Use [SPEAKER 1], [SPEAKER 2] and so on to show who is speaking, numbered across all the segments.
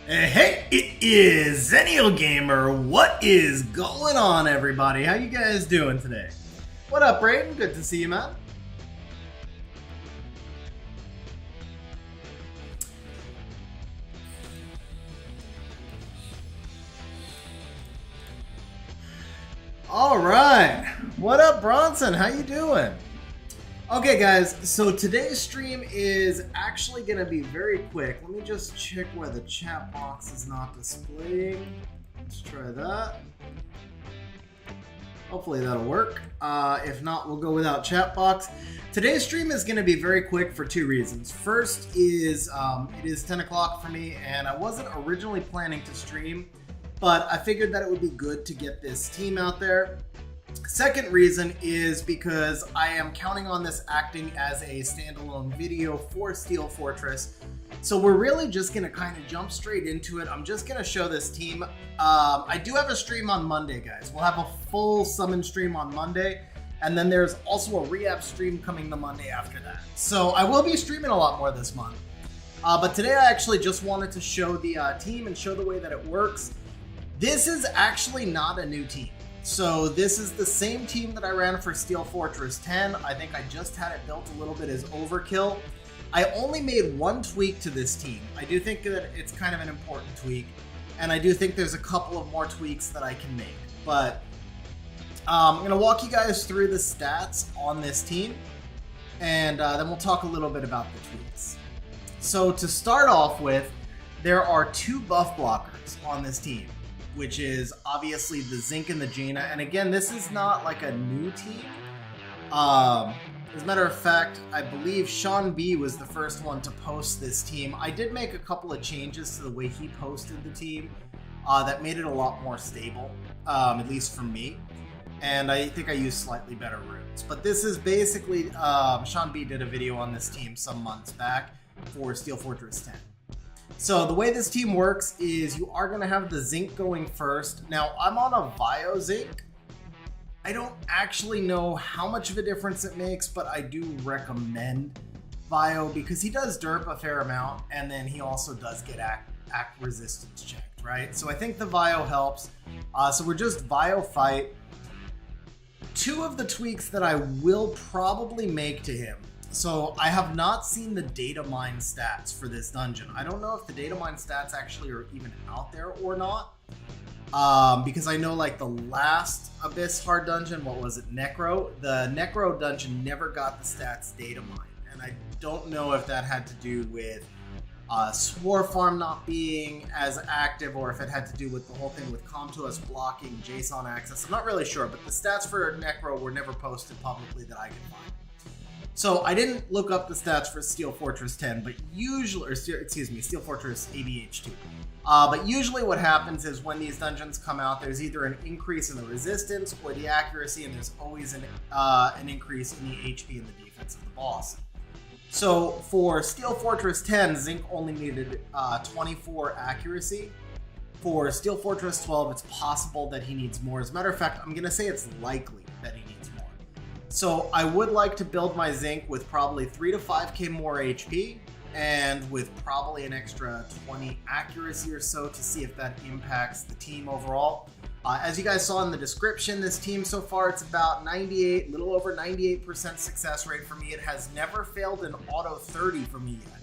[SPEAKER 1] Hey, it is Zennial Gamer. What is going on, everybody? How you guys doing today? What up, Brayden? Good to see you, man. All right. What up, Bronson? How you doing? Okay, guys, so today's stream is actually going to be very quick. Let me just check where the chat box is not displaying. Let's try that. Hopefully that'll work. If not, we'll go without chat box. Today's stream is going to be very quick for two reasons. First is it is 10 o'clock for me, and I wasn't originally planning to stream, but I figured that it would be good to get this team out there. Second reason is because I am counting on this acting as a standalone video for Steel Fortress. So we're really just going to kind of jump straight into it. I'm just going to show this team. I do have a stream on Monday, guys. We'll have a full summon stream on Monday. And then there's also a re-app stream coming the Monday after that. So I will be streaming a lot more this month. But today I actually just wanted to show the team and show the way that it works. This is actually not a new team. So this is the same team that I ran for Steel Fortress 10. I think I just had it built a little bit as overkill. I only made one tweak to this team. I do think that it's kind of an important tweak, and I do think there's a couple of more tweaks that I can make. But I'm going to walk you guys through the stats on this team, and then we'll talk a little bit about the tweaks. So to start off with, there are two buff blockers on this team, which is obviously the Zinc and the Jaina. And again, this is not like a new team. As a matter of fact, I believe Sean B was the first one to post this team. I did make a couple of changes to the way he posted the team that made it a lot more stable, at least for me. And I think I used slightly better runes. But this is basically, Sean B did a video on this team some months back for Steel Fortress 10. So the way this team works is you are going to have the Zinc going first. Now, I'm on a Vio Zinc. I don't actually know how much of a difference it makes, but I do recommend Vio because he does derp a fair amount, and then he also does get act resistance checked, right? So I think the Vio helps. So we're just Vio fight. Two of the tweaks that I will probably make to him. So I have not seen the data mine stats for this dungeon. I don't know if the data mine stats actually are even out there or not. Because I know like the last Abyss hard dungeon, what was it, Necro? The Necro dungeon never got the stats data mine. And I don't know if that had to do with Swore Farm not being as active or if it had to do with the whole thing with Com2uS blocking JSON access. I'm not really sure, but the stats for Necro were never posted publicly that I could find. So I didn't look up the stats for Steel Fortress 10, but usually, Steel Fortress ABH2. But usually what happens is when these dungeons come out, there's either an increase in the resistance or the accuracy, and there's always an increase in the HP and the defense of the boss. So for Steel Fortress 10, Zinc only needed 24 accuracy. For Steel Fortress 12, it's possible that he needs more. As a matter of fact, I'm going to say it's likely that he needs more. So I would like to build my Zinc with probably 3 to 5k more HP and with probably an extra 20 accuracy or so to see if that impacts the team overall. As you guys saw in the description, this team so far, it's about 98, little over 98% success rate for me. It has never failed an auto-30 for me yet.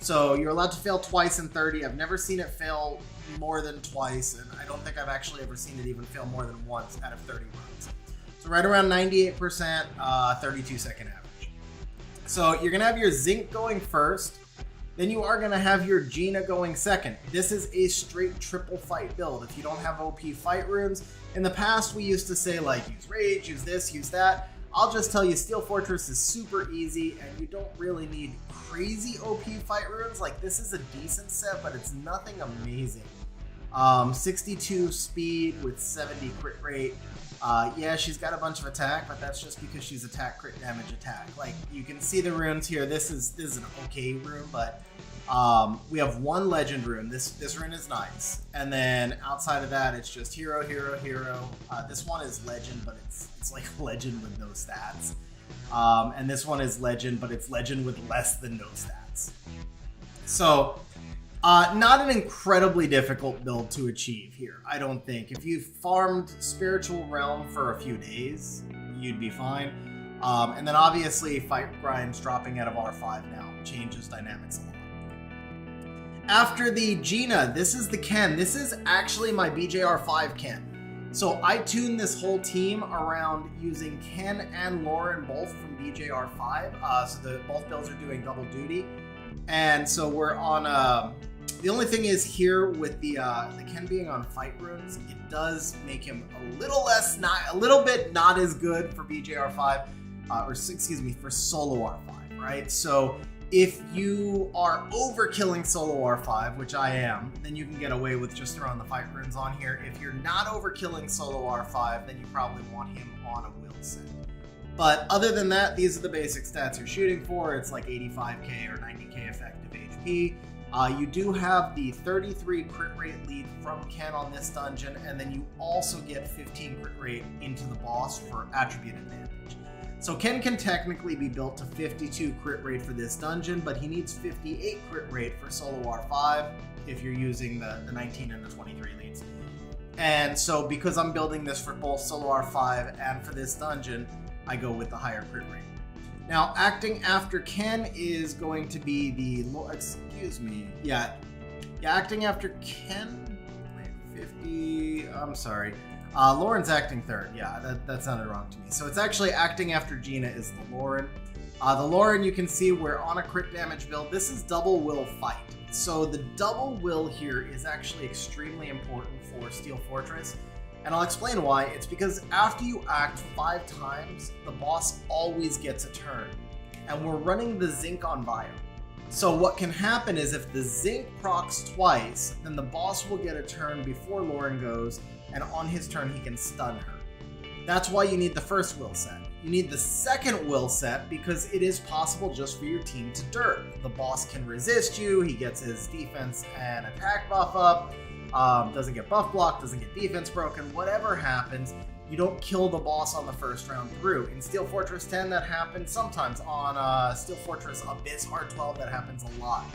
[SPEAKER 1] So you're allowed to fail twice in 30. I've never seen it fail more than twice, and I don't think I've actually ever seen it even fail more than once out of 30 runs. So right around 98%, 32-second average. So you're going to have your Zinc going first. Then you are going to have your Jaina going second. This is a straight triple fight build. If you don't have OP fight runes, in the past we used to say like use Rage, use this, use that. I'll just tell you Steel Fortress is super easy and you don't really need crazy OP fight runes. Like this is a decent set, but it's nothing amazing. 62 speed with 70 crit rate. Yeah, she's got a bunch of attack, but that's just because she's attack, crit, damage, attack. Like, you can see the runes here. This is an okay rune, but we have one legend rune. This rune is nice. And then outside of that, it's just hero, hero, hero. This one is legend, but it's like legend with no stats. And this one is legend, but it's legend with less than no stats. So Not an incredibly difficult build to achieve here, I don't think. If you farmed Spiritual Realm for a few days, you'd be fine. And then obviously Fight Grind's dropping out of R5 now changes dynamics a lot. After the Gina, this is the Ken. This is actually my BJR5 Ken. So I tuned this whole team around using Ken and Lauren both from BJR5. So both builds are doing double duty. And so we're on, the only thing is here with the Ken being on fight runes, it does make him a little bit not as good for BJR5, for solo R5, right? So if you are overkilling solo R5, which I am, then you can get away with just throwing the fight runes on here. If you're not overkilling solo R5, then you probably want him on a will set. But other than that, these are the basic stats you're shooting for. It's like 85k or 90k effective HP. You do have the 33 crit rate lead from Ken on this dungeon, and then you also get 15 crit rate into the boss for attribute advantage. So Ken can technically be built to 52 crit rate for this dungeon, but he needs 58 crit rate for solo R5 if you're using the 19 and the 23 leads. And so because I'm building this for both solo R5 and for this dungeon, I go with the higher crit rate. Now, acting after Ken is going to be the, acting after Ken, 50, I'm sorry. Lauren's acting third. Yeah, that sounded wrong to me. So it's actually acting after Gina is the Lauren. The Lauren, you can see we're on a crit damage build. This is double will fight. So the double will here is actually extremely important for Steel Fortress. And I'll explain why. It's because after you act 5 times, the boss always gets a turn. And we're running the zinc on Bio. So what can happen is if the zinc procs twice, then the boss will get a turn before Lauren goes, and on his turn he can stun her. That's why you need the first will set. You need the second will set because it is possible just for your team to dirt. The boss can resist you, he gets his defense and attack buff up, doesn't get buff blocked, doesn't get defense broken, whatever happens, you don't kill the boss on the first round through. In Steel Fortress 10 that happens sometimes, on Steel Fortress Abyss R12 that happens a lot.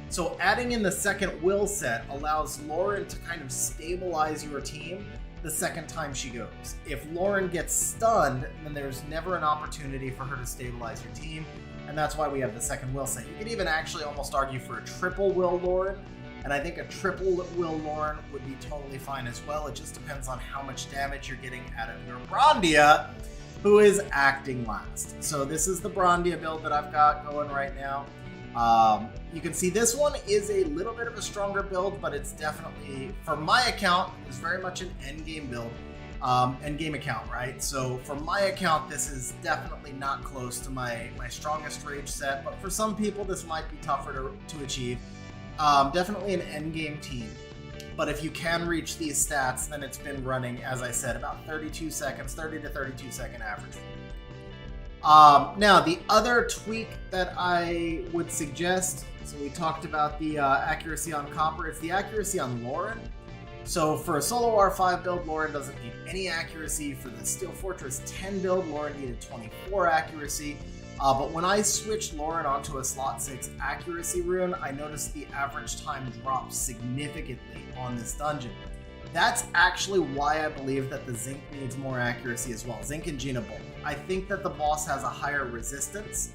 [SPEAKER 1] So adding in the second will set allows Lauren to kind of stabilize your team the second time she goes. If Lauren gets stunned, then there's never an opportunity for her to stabilize your team, and that's why we have the second will set. You could even actually almost argue for a triple will Lauren, and I think a triple will Lauren would be totally fine as well. It just depends on how much damage you're getting out of your Brondia, who is acting last. So this is the Brondia build that I've got going right now. You can see this one is a little bit of a stronger build, but it's definitely, for my account, it's very much an endgame build, endgame account, right? So for my account, this is definitely not close to my strongest rage set, but for some people, this might be tougher to achieve. Definitely an endgame team, but if you can reach these stats, then it's been running, as I said, about 32 seconds, 30 to 32 second average. Now, the other tweak that I would suggest, so we talked about the accuracy on Copper, it's the accuracy on Lauren. So for a solo R5 build, Lauren doesn't need any accuracy. For the Steel Fortress 10 build, Lauren needed 24 accuracy. But when I switched Lauren onto a slot 6 accuracy rune, I noticed the average time dropped significantly on this dungeon. That's actually why I believe that the Zinc needs more accuracy as well. Zinc and Gina both. I think that the boss has a higher resistance.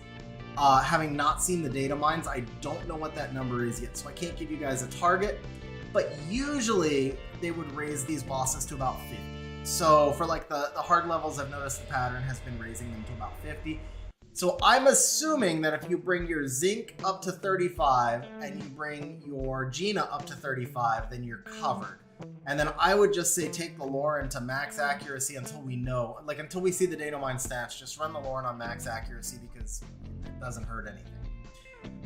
[SPEAKER 1] Having not seen the data mines, I don't know what that number is yet, so I can't give you guys a target. But usually, they would raise these bosses to about 50. So for like the hard levels, I've noticed the pattern has been raising them to about 50. So I'm assuming that if you bring your Zinc up to 35 and you bring your Gina up to 35, then you're covered. And then I would just say take the Lauren to max accuracy until we know, like until we see the data mine stats, just run the Lauren on max accuracy because it doesn't hurt anything.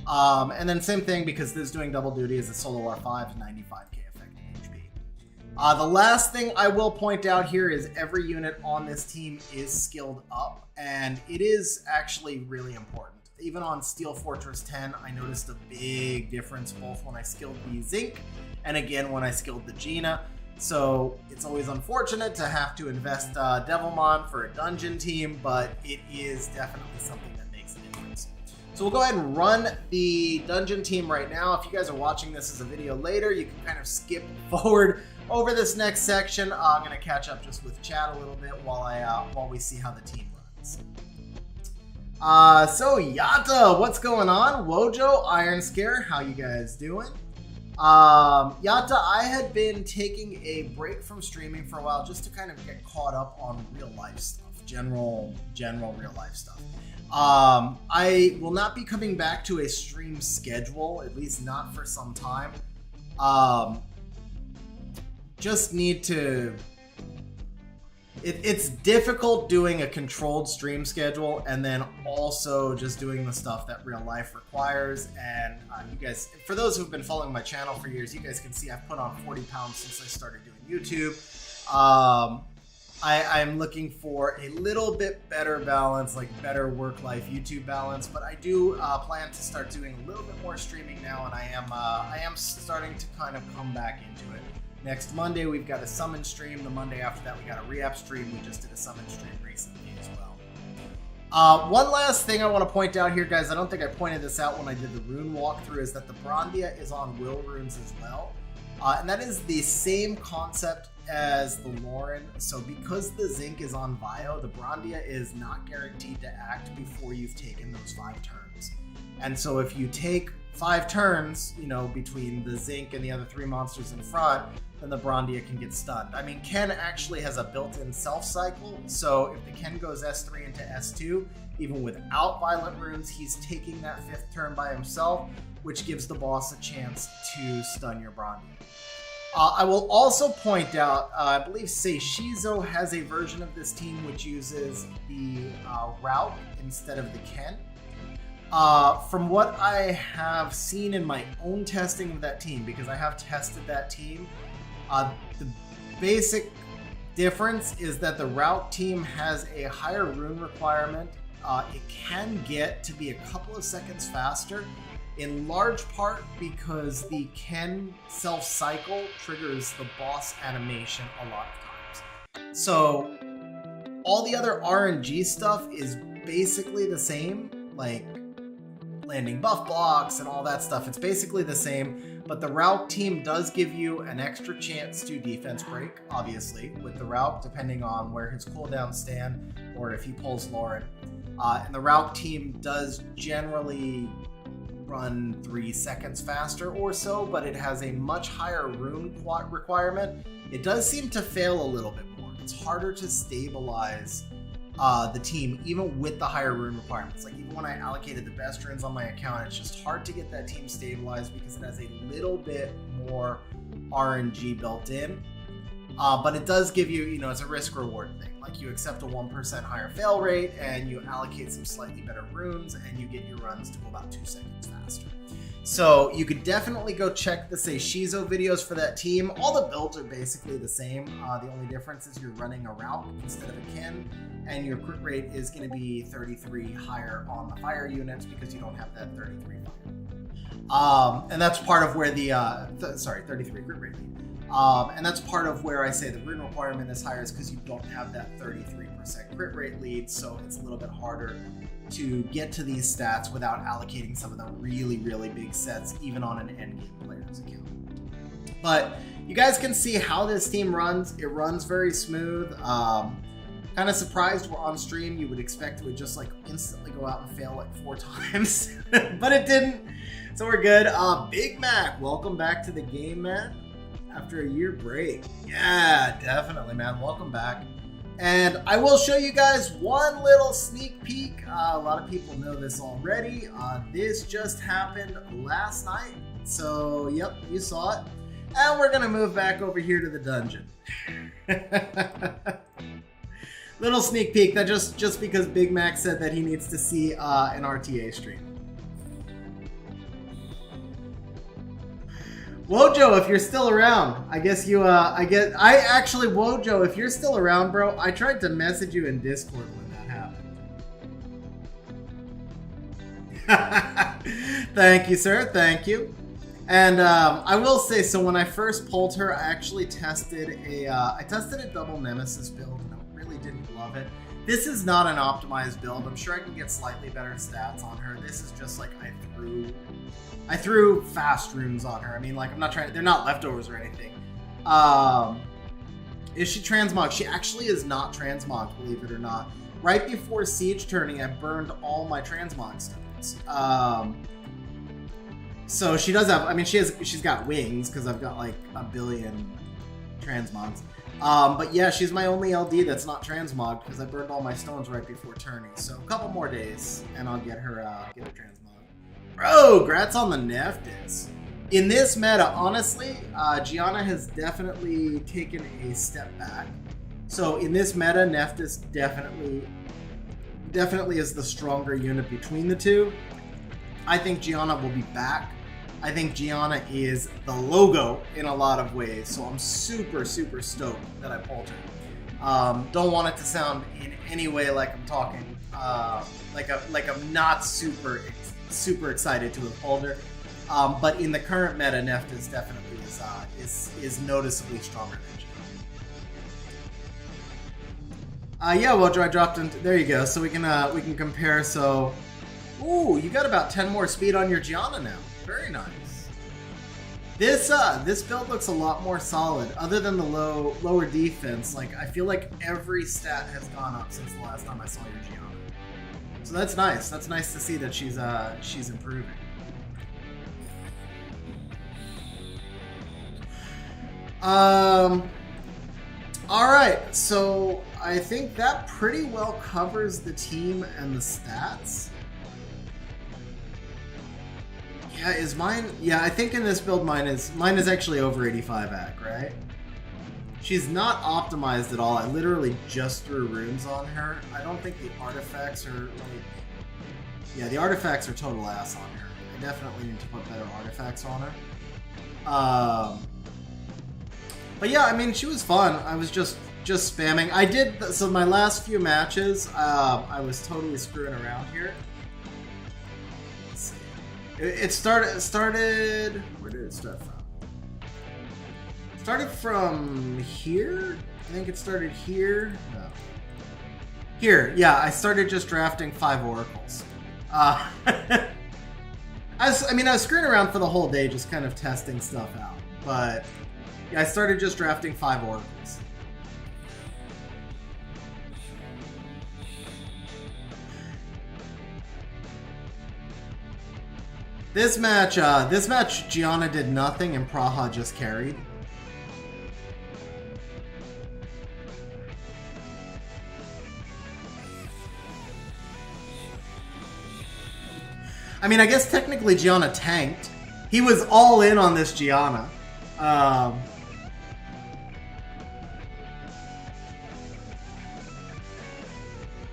[SPEAKER 1] And then same thing, because this is doing double duty as a solo R5 to 95k effective HP. The last thing I will point out here is every unit on this team is skilled up, and it is actually really important. Even on Steel Fortress 10, I noticed a big difference both when I skilled the Zinc and again when I skilled the Gina. So it's always unfortunate to have to invest Devilmon for a dungeon team, but it is definitely something that makes a difference. So we'll go ahead and run the dungeon team right now. If you guys are watching this as a video later, you can kind of skip forward over this next section. I'm going to catch up just with chat a little bit while we see how the team runs. So Yata, what's going on? Wojo, Iron Scare, how you guys doing? Yata, I had been taking a break from streaming for a while just to kind of get caught up on real life stuff, general real life stuff. I will not be coming back to a stream schedule, at least not for some time. Just need to... It's difficult doing a controlled stream schedule and then also just doing the stuff that real life requires. And you guys, for those who've been following my channel for years, you guys can see I've put on 40 pounds since I started doing YouTube. I'm looking for a little bit better balance, like better work-life YouTube balance, but I do plan to start doing a little bit more streaming now, and I am starting to kind of come back into it. Next Monday, we've got a summon stream. The Monday after that, we got a re-app stream. We just did a summon stream recently as well. One last thing I want to point out here, guys, I don't think I pointed this out when I did the rune walkthrough, is that the Brandia is on will runes as well. And that is the same concept as the Lauren. So because the zinc is on Vio, the Brandia is not guaranteed to act before you've taken those 5 turns. And so if you take 5 turns, you know, between the zinc and the other 3 monsters in front, then the Brandia can get stunned. I mean, Ken actually has a built-in self-cycle, so if the Ken goes S3 into S2, even without violent runes, he's taking that 5th turn by himself, which gives the boss a chance to stun your Brandia. I will also point out, I believe Seishizo has a version of this team which uses the route instead of the Ken. From what I have seen in my own testing of that team, because I have tested that team, the basic difference is that the route team has a higher rune requirement. It can get to be a couple of seconds faster, in large part because the Ken self-cycle triggers the boss animation a lot of times. So all the other RNG stuff is basically the same, like landing buff blocks and all that stuff. It's basically the same, but the route team does give you an extra chance to defense break, obviously, with the route, depending on where his cooldowns stand or if he pulls Lauren. And the route team does generally run 3 seconds faster or so, but it has a much higher rune requirement. It does seem to fail a little bit more. It's harder to stabilize the team, even with the higher rune requirements. Like, even when I allocated the best runes on my account, it's just hard to get that team stabilized because it has a little bit more RNG built in. But it does give you, you know, it's a risk-reward thing. Like, you accept a 1% higher fail rate, and you allocate some slightly better runes, and you get your runs to go about 2 seconds faster. So you could definitely go check the Seishizo videos for that team. All the builds are basically the same. The only difference is you're running a route instead of a Ken, and your crit rate is going to be 33 higher on the fire units because you don't have that 33 fire. And that's part of where the 33 crit rate lead. And that's part of where I say the rune requirement is higher, is because you don't have that 33% crit rate lead, so it's a little bit harder to get to these stats without allocating some of the really, really big sets, even on an endgame player's account. But you guys can see how this team runs. It runs very smooth. Kind of surprised we're on stream. You would expect it would just like instantly go out and fail like 4 times, but it didn't. So we're good. Big Mac, welcome back to the game, man. After a year break. Yeah, definitely, man. Welcome back. And I will show you guys one little sneak peek. A lot of people know this already. This just happened last night. So, yep, you saw it. And we're going to move back over here to the dungeon. Little sneak peek, that just because Big Mac said that he needs to see an RTA stream. Wojo, if you're still around, I guess you, Wojo, if you're still around, bro, I tried to message you in Discord when that happened. Thank you, sir, thank you. And I will say, so when I first pulled her, I actually tested a double Nemesis build, and I really didn't love it. This is not an optimized build. I'm sure I can get slightly better stats on her. This is just like I threw fast runes on her. I mean, like, I'm not trying, they're not leftovers or anything. Is she transmog? She actually is not transmog, believe it or not. Right before siege turning, I burned all my transmog stones. So she does have, I mean, she's got wings because I've got like a billion transmogs. But yeah, she's my only LD that's not transmogged because I burned all my stones right before turning. So a couple more days and I'll get her transmog. Bro, grats on the Nephthys. In this meta, honestly, Gianna has definitely taken a step back. So in this meta, Nephthys definitely is the stronger unit between the two. I think Gianna will be back. I think Gianna is the logo in a lot of ways, so I'm super, super stoked that I pulled her. Don't want it to sound in any way like I'm talking, like I'm not super excited to have pulled her. But in the current meta, Nephthys definitely is noticeably stronger than Gianna. Yeah, well, I dropped into, there you go. So we can compare. So, ooh, you got about 10 more speed on your Gianna now. Very nice. This build looks a lot more solid. Other than the lower defense, like I feel like every stat has gone up since the last time I saw your Gianna. So that's nice. That's nice to see that she's improving. All right, so I think that pretty well covers the team and the stats. Yeah, is mine? Yeah, I think in this build mine is actually over 85 AC, right? She's not optimized at all. I literally just threw runes on her. I don't think the artifacts are like... Yeah, the artifacts are total ass on her. I definitely need to put better artifacts on her. But yeah, I mean, she was fun. I was just spamming. I did, so my last few matches, I was totally screwing around here. Let's see. It started, where did it start from? It started from here? I think it started here. No. Here, yeah, I started just drafting 5 oracles. I was screwing around for the whole day, just kind of testing stuff out. But yeah, I started just drafting 5 oracles. This match, Gianna did nothing and Praha just carried. I mean, I guess technically Gianna tanked. He was all in on this Gianna.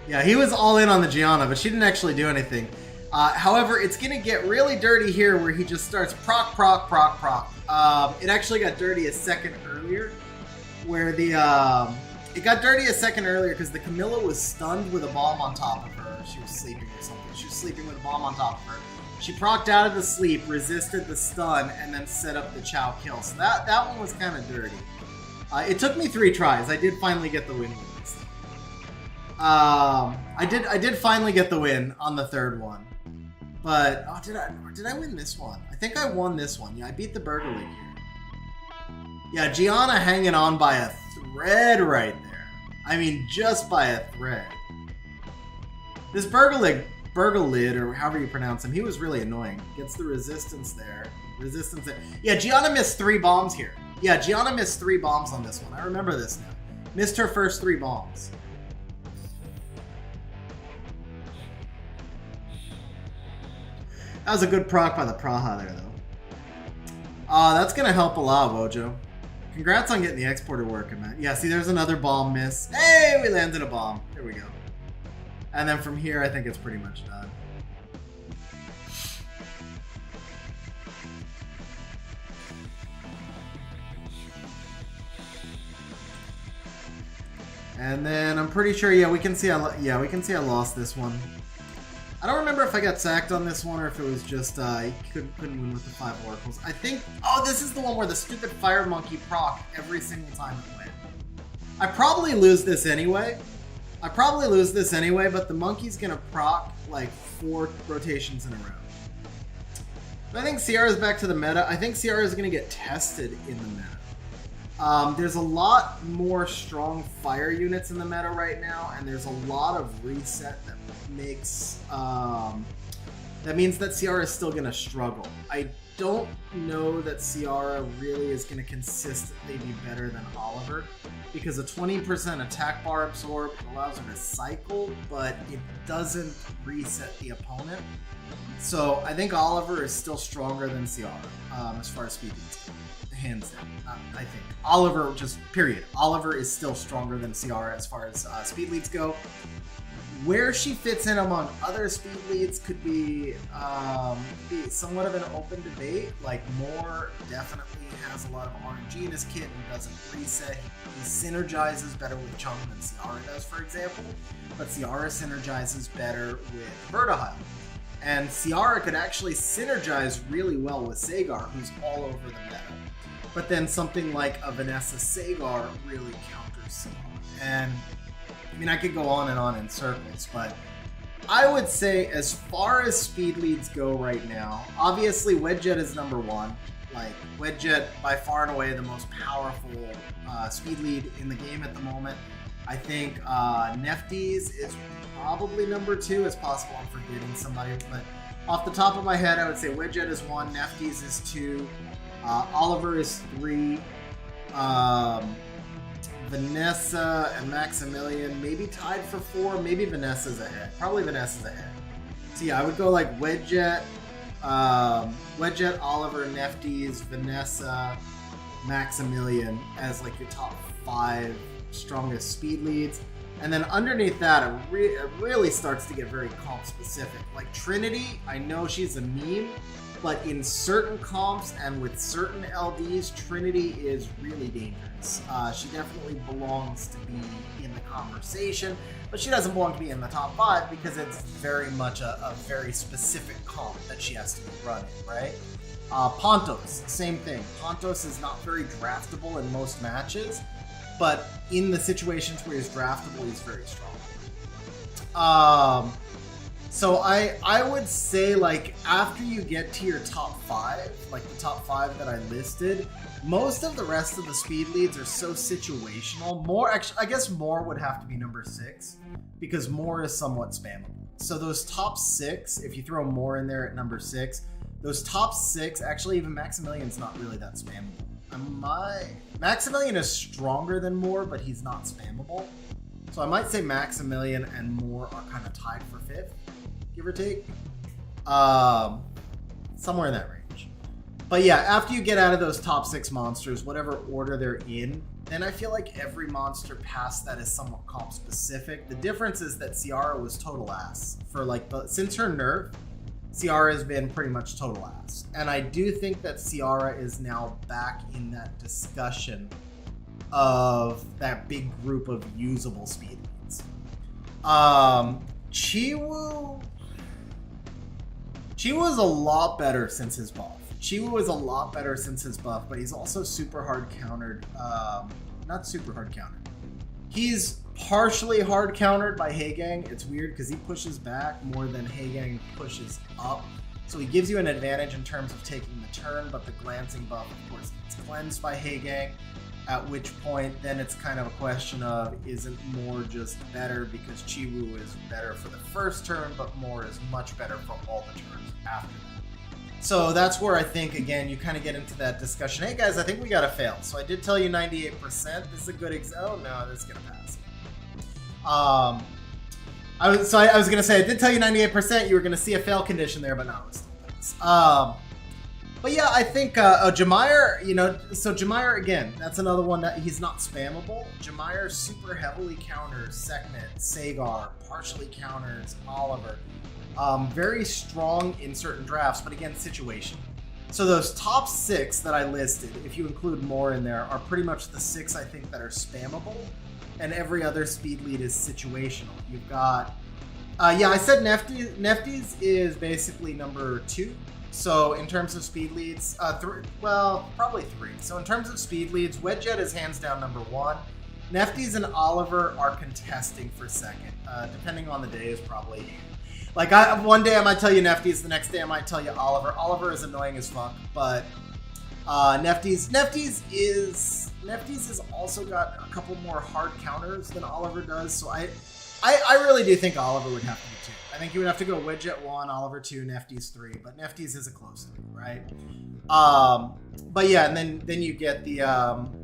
[SPEAKER 1] Yeah, he was all in on the Gianna, but she didn't actually do anything. However, it's going to get really dirty here where he just starts proc, proc, proc, proc. It actually got dirty a second earlier where the... it got dirty a second earlier because the Camilla was stunned with a bomb on top of her. She was sleeping or something. She was sleeping with a bomb on top of her. She procced out of the sleep, resisted the stun, and then set up the Chow kill. So that one was kind of dirty. It took me 3 tries. I did finally get the win with this thing. I did finally get the win on the 3rd one. But, oh, did I win this one? I think I won this one. Yeah, I beat the Burger League here. Yeah, Gianna hanging on by a thread right there. I mean, just by a thread. This Burglid, or however you pronounce him, he was really annoying. Gets the resistance there. Resistance there. Yeah, Gianna missed 3 bombs here. Yeah, Gianna missed 3 bombs on this one. I remember this now. Missed her first 3 bombs. That was a good proc by the Praha there, though. That's going to help a lot, Wojo. Congrats on getting the exporter working, man. Yeah, see, there's another bomb miss. Hey, we landed a bomb. There we go. And then from here, I think it's pretty much done. And then I'm pretty sure, yeah, we can see I lost this one. I don't remember if I got sacked on this one or if it was just he couldn't win with the 5 oracles. I think, oh, this is the one where the stupid fire monkey proc every single time it went. I probably lose this anyway. I probably lose this anyway, but the monkey's gonna proc like 4 rotations in a row. But I think Ciara's back to the meta. I think Ciara is gonna get tested in the meta. There's a lot more strong fire units in the meta right now, and there's a lot of reset that makes that means that Ciara is still gonna struggle. I don't know that Ciara really is going to consistently be better than Oliver, because a 20% attack bar absorb allows her to cycle, but it doesn't reset the opponent. So I think Oliver is still stronger than Ciara as far as speed leads go. Hands down. I think Oliver, just period. Oliver is still stronger than Ciara as far as speed leads go. Where she fits in among other speed leads could be somewhat of an open debate. Like, Moore definitely has a lot of RNG in his kit and doesn't reset. He synergizes better with Chung than Ciara does, for example. But Ciara synergizes better with Vertihile. And Ciara could actually synergize really well with Sagar, who's all over the meta. But then something like a Vanessa Sagar really counters Ciara. And I mean, I could go on and on in circles, but I would say as far as speed leads go right now, obviously Wedjet is number 1. Like, Wedjet, by far and away the most powerful speed lead in the game at the moment. I think Nefties is probably number 2. It's possible I'm forgetting somebody, but off the top of my head, I would say Wedjet is 1, Nefties is 2, Oliver is 3, Vanessa and Maximilian maybe tied for 4. Maybe Vanessa's ahead. Probably Vanessa's ahead. So yeah, I would go like Wedjet, Oliver, Nefties, Vanessa, Maximilian as like your top 5 strongest speed leads. And then underneath that, it really starts to get very comp specific. Like Trinity, I know she's a meme, but in certain comps and with certain LDs, Trinity is really dangerous. She definitely belongs to be in the conversation, but she doesn't belong to be in the top 5 because it's very much a very specific comp that she has to be running, right? Pontos, same thing. Pontos is not very draftable in most matches, but in the situations where he's draftable, he's very strong. So I would say, like, after you get to your top 5, like the top 5 that I listed, most of the rest of the speed leads are so situational. More, actually, I guess Moore would have to be number 6 because Moore is somewhat spammable. So those top 6, if you throw Moore in there at number 6, those top 6, actually even Maximilian's not really that spammable. Maximilian is stronger than Moore, but he's not spammable. So I might say Maximilian and Moore are kind of tied for 5th. Give or take, somewhere in that range. But yeah, after you get out of those top 6 monsters, whatever order they're in, then I feel like every monster past that is somewhat comp specific. The difference is that Ciara was total ass for like since her nerf. Ciara has been pretty much total ass, and I do think that Ciara is now back in that discussion of that big group of usable speed leads. Chiwoo's a lot better since his buff. Chiwoo is a lot better since his buff, but he's also super hard countered. Not super hard countered. He's partially hard countered by Heigang. It's weird because he pushes back more than Heigang pushes up. So he gives you an advantage in terms of taking the turn, but the glancing buff, of course, gets cleansed by Heigang. At which point, then it's kind of a question of, isn't Moore just better because Chiwoo is better for the first turn, but Moore is much better for all the turns after that. So that's where I think, again, you kind of get into that discussion. Hey guys, I think we got to fail. So I did tell you 98%. This is a good example. Oh no, this is going to pass. I was going to say, I did tell you 98%. You were going to see a fail condition there, but no, it still pass. But yeah, I think Jemire, so Jemire, again, that's another one that he's not spammable. Jemire super heavily counters Sekhmet, Sagar, partially counters Oliver. Very strong in certain drafts, but again, situational. So those top 6 that I listed, if you include more in there, are pretty much the 6 I think that are spammable, and every other speed lead is situational. You've got, I said Nefties is basically number 2. So in terms of speed leads, probably 3. So in terms of speed leads, Wedjet is hands down number 1. Nefties and Oliver are contesting for second. Depending on the day is probably... Like, one day I might tell you Nefties, the next day I might tell you Oliver. Oliver is annoying as fuck, but Nefties has also got a couple more hard counters than Oliver does, so I really do think Oliver would have to be 2. I think you would have to go Widget 1, Oliver 2, Nefties 3, but Nefties is a close thing, right? But yeah, and then you get the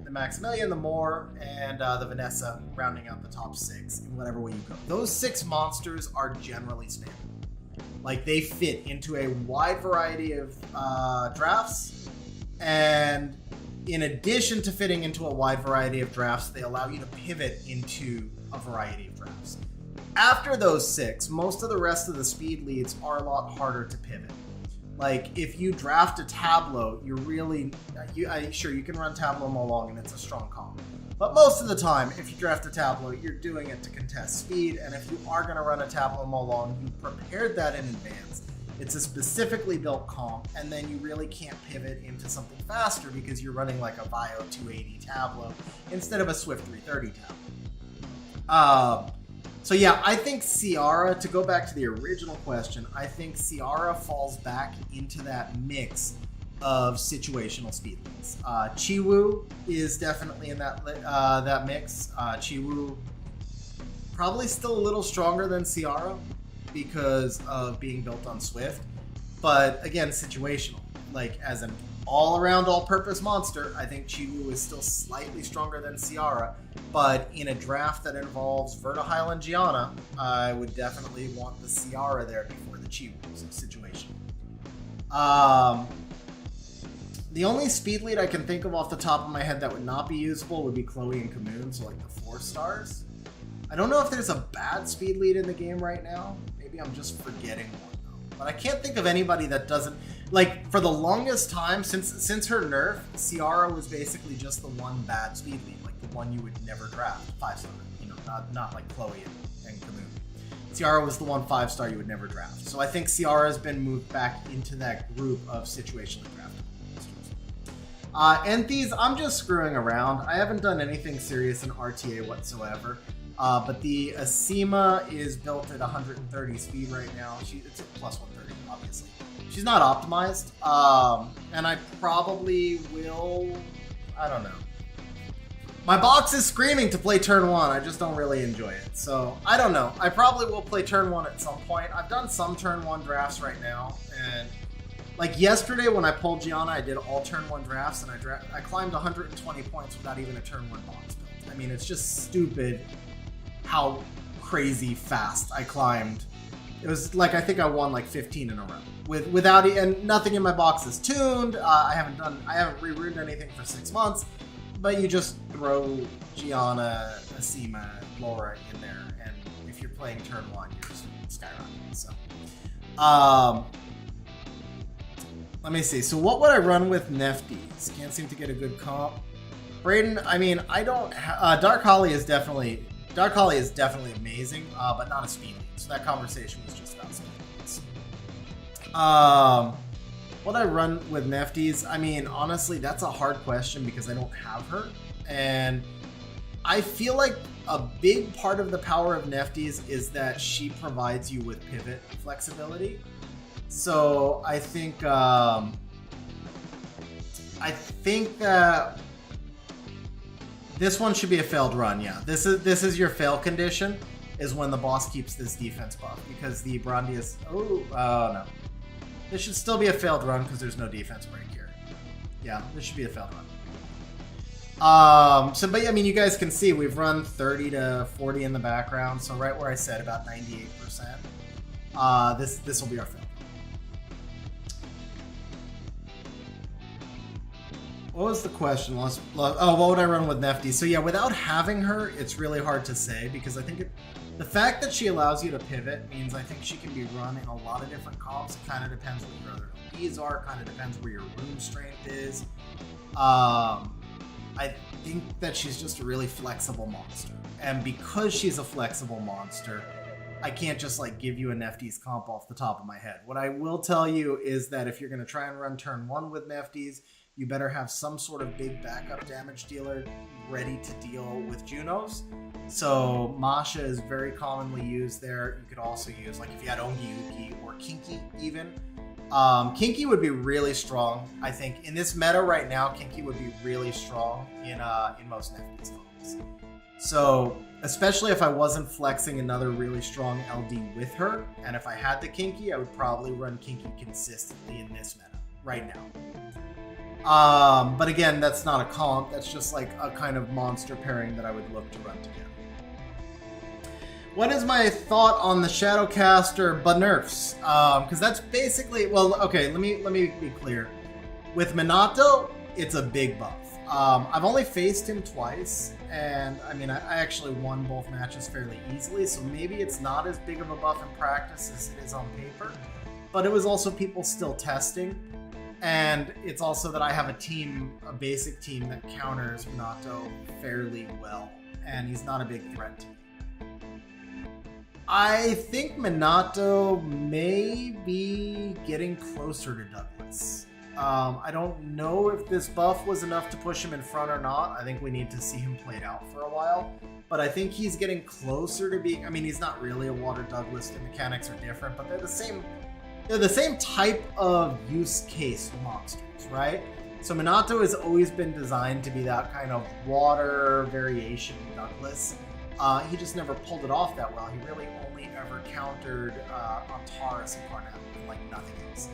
[SPEAKER 1] Maximilian, the Moore, and the Vanessa rounding out the top 6 in whatever way you go. Those 6 monsters are generally standard. Like, they fit into a wide variety of drafts, and in addition to fitting into a wide variety of drafts, they allow you to pivot into a variety of drafts. After those 6, most of the rest of the speed leads are a lot harder to pivot. Like, if you draft a Tableau, you're really... sure, you can run Tableau Molong, and it's a strong comp. But most of the time, if you draft a Tableau, you're doing it to contest speed, and if you are going to run a Tableau Molong, you prepared that in advance. It's a specifically built comp, and then you really can't pivot into something faster because you're running like a Bio 280 Tableau instead of a Swift 330 Tableau. So yeah, I think Ciara, to go back to the original question, I think Ciara falls back into that mix of situational speed leads. Chiwu is definitely in that mix. Chiwu probably still a little stronger than Ciara because of being built on Swift, but again, situational. Like, as an all-around, all-purpose monster, I think Chiwu is still slightly stronger than Ciara, but in a draft that involves Vertihile and Gianna, I would definitely want the Ciara there before the Chiwu situation. The only speed lead I can think of off the top of my head that would not be usable would be Chloe and Kamoon, so like the 4 stars. I don't know if there's a bad speed lead in the game right now. Maybe I'm just forgetting one though. But I can't think of anybody that doesn't... Like, for the longest time, since her nerf, Ciara was basically just the one bad speed lead, like the one you would never draft, 5-star, you know, not like Chloe and Kamoon. Ciara was the one 5-star you would never draft. So I think Ciara has been moved back into that group of situationally drafted monsters. Enthes, I'm just screwing around. I haven't done anything serious in RTA whatsoever. But the Asima is built at 130 speed right now. It's at plus 130, obviously. She's not optimized, and I probably will... I don't know. My box is screaming to play turn 1. I just don't really enjoy it. So, I don't know. I probably will play turn 1 at some point. I've done some turn 1 drafts right now, and... Like yesterday when I pulled Gianna, I did all turn 1 drafts, and I climbed 120 points without even a turn 1 box build. I mean, it's just stupid how crazy fast I climbed. It was like, I think I won like 15 in a row without, and nothing in my box is tuned. I haven't re-runed anything for 6 months, but you just throw Gianna, Asima, Laura in there, and if you're playing turn 1, you're just skyrocketing. So, let me see. So what would I run with Nefties? Can't seem to get a good comp. Brayden, I mean, I don't... Dark Holly is definitely amazing, but not a speed lead. So that conversation was just about speed leads. What I run with Nefties? I mean, honestly, that's a hard question because I don't have her. And I feel like a big part of the power of Nefties is that she provides you with pivot flexibility. So I think that this one should be a failed run. Yeah, this is your fail condition, is when the boss keeps this defense buff, because the Brandius. No, this should still be a failed run because there's no defense break here. Yeah, this should be a failed run. But yeah, I mean, you guys can see we've run 30 to 40 in the background, so right where I said about 98%. This will be our fail. What was the question? What would I run with Nefty? So yeah, without having her, it's really hard to say, because I think the fact that she allows you to pivot means I think she can be run in a lot of different comps. It kind of depends what your other LPs are, kind of depends where your Rune strength is. I think that she's just a really flexible monster. And because she's a flexible monster, I can't just like give you a Nefty's comp off the top of my head. What I will tell you is that if you're going to try and run turn 1 with Nefty's, you better have some sort of big backup damage dealer ready to deal with Junos. So Masha is very commonly used there. You could also use, like, if you had Ongiyuki or Kinky even. Kinky would be really strong. I think in this meta right now, Kinky would be really strong in most Nefty's combos. So especially if I wasn't flexing another really strong LD with her, and if I had the Kinky, I would probably run Kinky consistently in this meta right now. But again, that's not a comp. That's just like a kind of monster pairing that I would look to run together. What is my thought on the Shadowcaster but nerfs? Because that's basically, well, okay, let me be clear. With Minato, it's a big buff. I've only faced him twice, and I mean, I actually won both matches fairly easily, so maybe it's not as big of a buff in practice as it is on paper, but it was also people still testing, and it's also that I have a basic team that counters Minato fairly well, and he's not a big threat to me. I think Minato may be getting closer to Douglas. I don't know if this buff was enough to push him in front or not. I think we need to see him played out for a while. But I think he's getting closer to being... I mean, he's not really a Water Douglas. The mechanics are different, but they're the same type of use case monsters, right? So Minato has always been designed to be that kind of water variation Douglas. He just never pulled it off that well. He really only ever countered on Taurus and Carnell, like nothing else.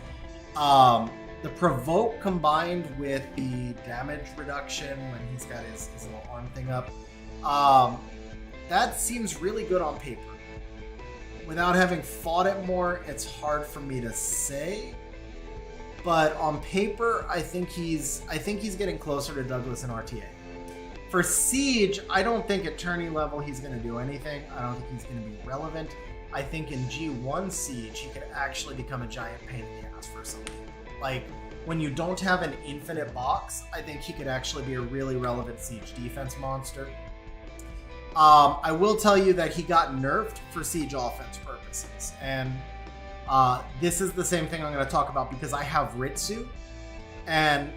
[SPEAKER 1] The provoke combined with the damage reduction when he's got his little arm thing up, that seems really good on paper. Without having fought it more, it's hard for me to say. But on paper, I think he's getting closer to Douglas and RTA. For Siege, I don't think at tourney level he's going to do anything. I don't think he's going to be relevant. I think in G1 Siege, he could actually become a giant pain in the ass for some people. Like, when you don't have an infinite box, I think he could actually be a really relevant Siege defense monster. I will tell you that he got nerfed for Siege offense purposes. And this is the same thing I'm going to talk about because I have Ritsu. And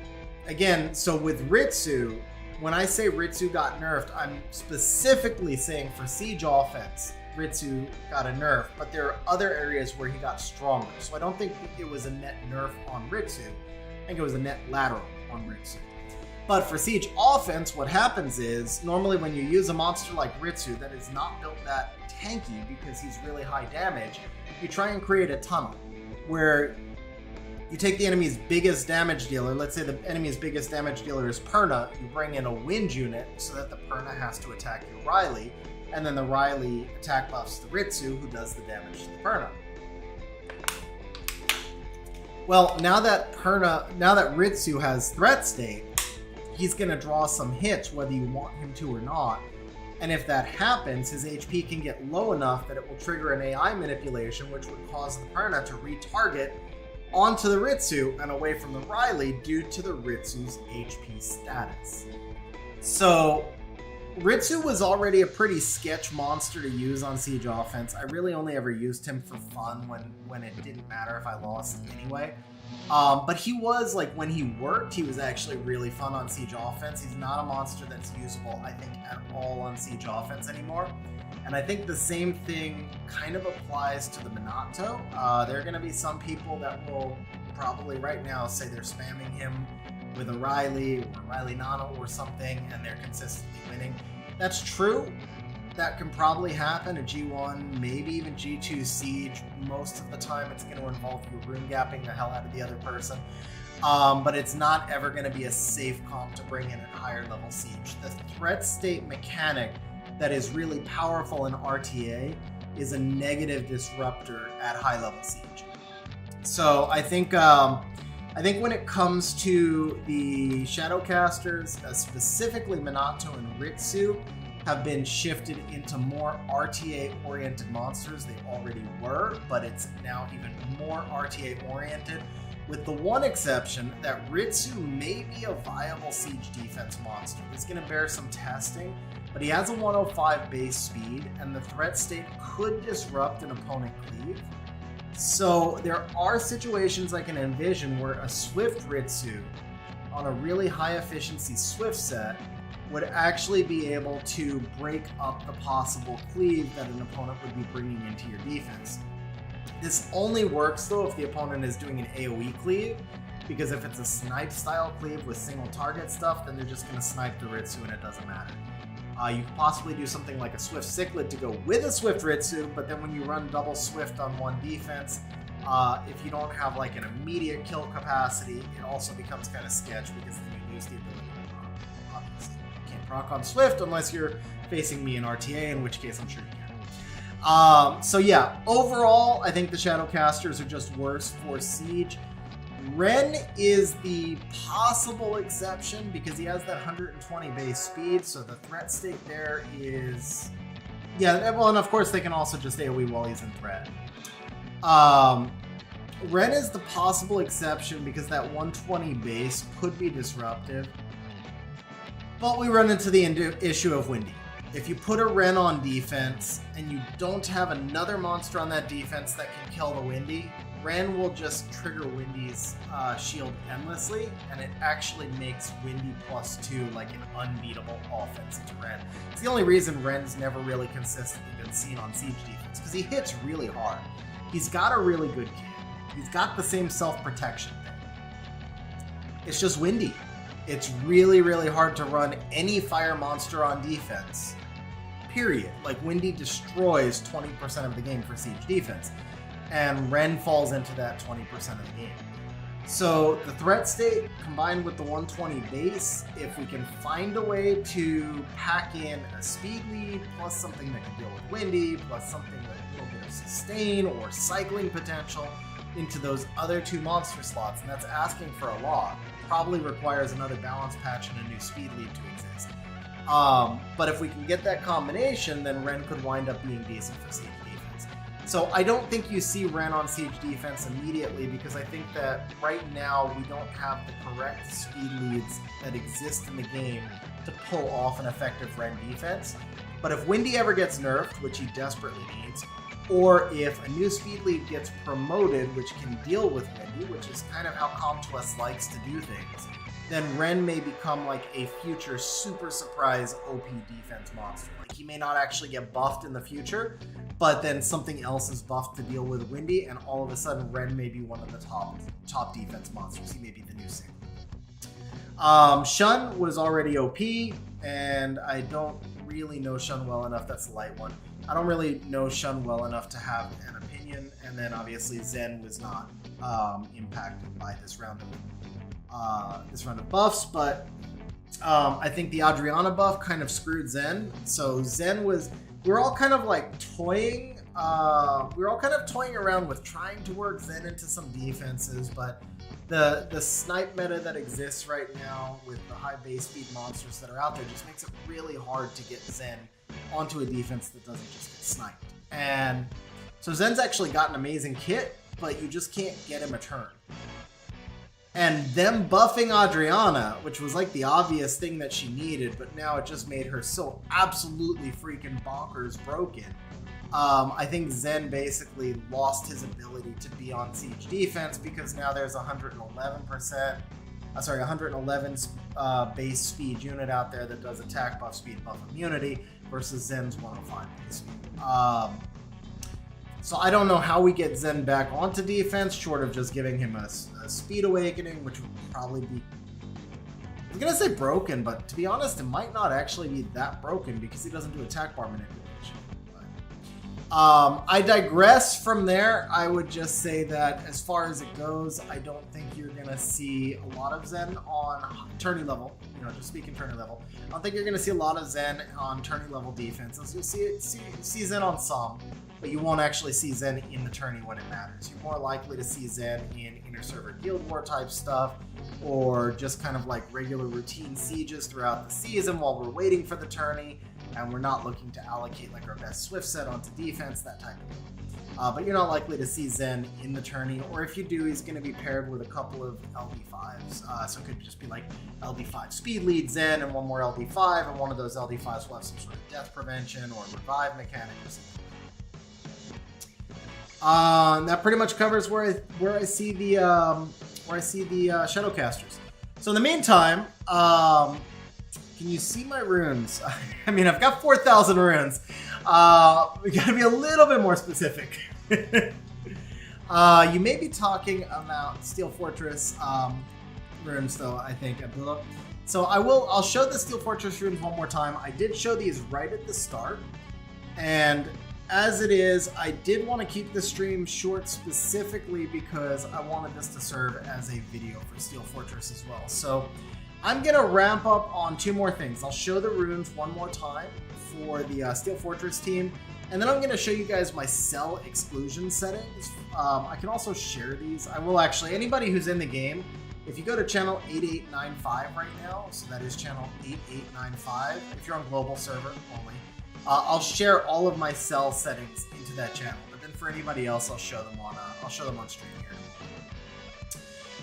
[SPEAKER 1] again, so with Ritsu, when I say Ritsu got nerfed, I'm specifically saying for Siege offense, Ritsu got a nerf, but there are other areas where he got stronger. So I don't think it was a net nerf on Ritsu. I think it was a net lateral on Ritsu. But for Siege offense, what happens is, normally when you use a monster like Ritsu that is not built that tanky because he's really high damage, you try and create a tunnel where you take the enemy's biggest damage dealer, let's say the enemy's biggest damage dealer is Perna, you bring in a wind unit so that the Perna has to attack your Riley, and then the Riley attack buffs the Ritsu, who does the damage to the Perna. Well, now that Ritsu has threat state, he's going to draw some hits whether you want him to or not. And if that happens, his HP can get low enough that it will trigger an AI manipulation, which would cause the Perna to retarget onto the Ritsu and away from the Riley due to the Ritsu's HP status. So Ritsu was already a pretty sketch monster to use on Siege offense. I really only ever used him for fun when it didn't matter if I lost anyway. But he was, like, when he worked, he was actually really fun on Siege offense. He's not a monster that's usable, I think, at all on Siege offense anymore. And I think the same thing kind of applies to the Minato. There are going to be some people that will probably right now say they're spamming him with a Riley or Riley Nano or something, and they're consistently winning. That's true. That can probably happen at G1, maybe even G2 Siege. Most of the time it's going to involve you rune gapping the hell out of the other person. But it's not ever going to be a safe comp to bring in at higher level Siege. The threat state mechanic that is really powerful in RTA is a negative disruptor at high level Siege. So I think when it comes to the Shadowcasters, specifically Minato and Ritsu, have been shifted into more RTA-oriented monsters. They already were, but it's now even more RTA-oriented, with the one exception that Ritsu may be a viable Siege defense monster. It's going to bear some testing, but he has a 105 base speed, and the threat state could disrupt an opponent cleave. So there are situations I can envision where a Swift Ritsu on a really high efficiency Swift set would actually be able to break up the possible cleave that an opponent would be bringing into your defense. This only works though if the opponent is doing an AoE cleave, because if it's a snipe style cleave with single target stuff, then they're just going to snipe the Ritsu and it doesn't matter. You could possibly do something like a Swift Cichlid to go with a Swift Ritsu, but then when you run double Swift on one defense, if you don't have like an immediate kill capacity, it also becomes kind of sketch because then you lose the ability to proc. Obviously, you can't proc on Swift unless you're facing me in RTA, in which case I'm sure you can. So yeah, overall, I think the Shadowcasters are just worse for Siege. Rune is the possible exception because he has that 120 base speed, so the threat stake there is... Yeah, well, and of course they can also just AoE while he's in threat. Rune is the possible exception because that 120 base could be disruptive, but we run into the issue of Windy. If you put a Rune on defense and you don't have another monster on that defense that can kill the Windy, Rune will just trigger Windy's shield endlessly, and it actually makes Windy +2 like an unbeatable offense to Rune. It's the only reason Rune's never really consistently been seen on Siege defense, because he hits really hard. He's got a really good kit. He's got the same self-protection thing. It's just Windy. It's really, really hard to run any fire monster on defense. Period. Like, Windy destroys 20% of the game for Siege defense, and Rune falls into that 20% of the game. So the threat state combined with the 120 base, if we can find a way to pack in a speed lead plus something that can deal with Windy plus something with a little bit of sustain or cycling potential into those other two monster slots, and that's asking for a lot, probably requires another balance patch and a new speed lead to exist. But if we can get that combination, then Rune could wind up being decent for Siege defense. So I don't think you see Rune on Siege defense immediately, because I think that right now we don't have the correct speed leads that exist in the game to pull off an effective Rune defense. But if Windy ever gets nerfed, which he desperately needs, or if a new speed lead gets promoted, which can deal with Windy, which is kind of how Comtwest likes to do things, then Rune may become like a future super surprise OP defense monster. Like, he may not actually get buffed in the future, but then something else is buffed to deal with Windy, and all of a sudden Rune may be one of the top defense monsters. He may be the new Zinc. Shun was already OP, and I don't really know Shun well enough. That's the light one. I don't really know Shun well enough to have an opinion, and then obviously Zen was not impacted by this round of buffs, but I think the Adriana buff kind of screwed Zen. So Zen was, we were all kind of like toying around with trying to work Zen into some defenses, but the snipe meta that exists right now with the high base speed monsters that are out there just makes it really hard to get Zen onto a defense that doesn't just get sniped. And so Zen's actually got an amazing kit, but you just can't get him a turn. And them buffing Adriana, which was like the obvious thing that she needed, but now it just made her so absolutely freaking bonkers broken. I think Zen basically lost his ability to be on Siege defense because now there's 111 base speed unit out there that does attack buff, speed buff, immunity versus Zen's 105 base speed. So I don't know how we get Zen back onto defense, short of just giving him a speed awakening, which would probably be, I was gonna say broken, but to be honest, it might not actually be that broken because he doesn't do attack bar manipulation. I digress from there. I would just say that as far as it goes, I don't think you're gonna see a lot of Zen on tourney level. You know, just speaking tourney level, I don't think you're gonna see a lot of Zen on tourney level defenses. You'll see Zen on some, but you won't actually see Zen in the tourney when it matters. You're more likely to see Zen in inter server guild war type stuff, or just kind of like regular routine sieges throughout the season while we're waiting for the tourney and we're not looking to allocate like our best Swift set onto defense, that type of thing. But you're not likely to see Zen in the tourney, or if you do, he's going to be paired with a couple of LD5s. So it could just be like LD5 speed lead Zen and one more LD5, and one of those LD5s will have some sort of death prevention or revive mechanic or something. That pretty much covers where I see the Shadowcasters. So in the meantime, can you see my runes? I mean, I've got 4,000 runes. We gotta be a little bit more specific. You may be talking about Steel Fortress runes, though, I think. So I'll show the Steel Fortress runes one more time. I did show these right at the start. And as it is, I did want to keep the stream short specifically because I wanted this to serve as a video for Steel Fortress as well. So I'm going to ramp up on two more things. I'll show the runes one more time for the Steel Fortress team. And then I'm going to show you guys my cell exclusion settings. I can also share these. I will actually, anybody who's in the game, if you go to channel 8895 right now, so that is channel 8895, if you're on global server only, I'll share all of my cell settings into that channel. But then for anybody else, I'll show them on stream here.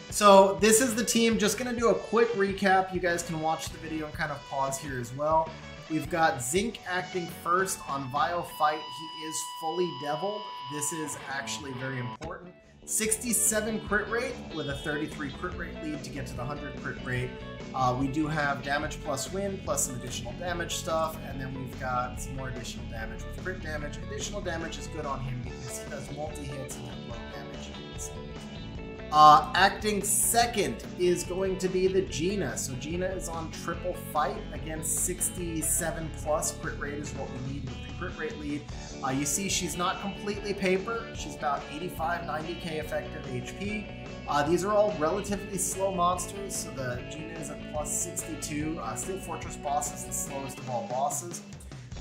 [SPEAKER 1] So this is the team. Just going to do a quick recap. You guys can watch the video and kind of pause here as well. We've got Zinc acting first on Vile Fight. He is fully deviled. This is actually very important. 67 crit rate with a 33 crit rate lead to get to the 100 crit rate. We do have damage plus win plus some additional damage stuff, and then we've got some more additional damage with crit damage. Additional damage is good on him because he does multi-hits and then low damage hits. Acting second is going to be the Gina. So Gina is on triple fight. Again, 67 plus crit rate is what we need with the crit rate lead. You see she's not completely paper. She's about 85, 90k effective HP. These are all relatively slow monsters. So the Gina is at plus 62. Steel Fortress boss is the slowest of all bosses.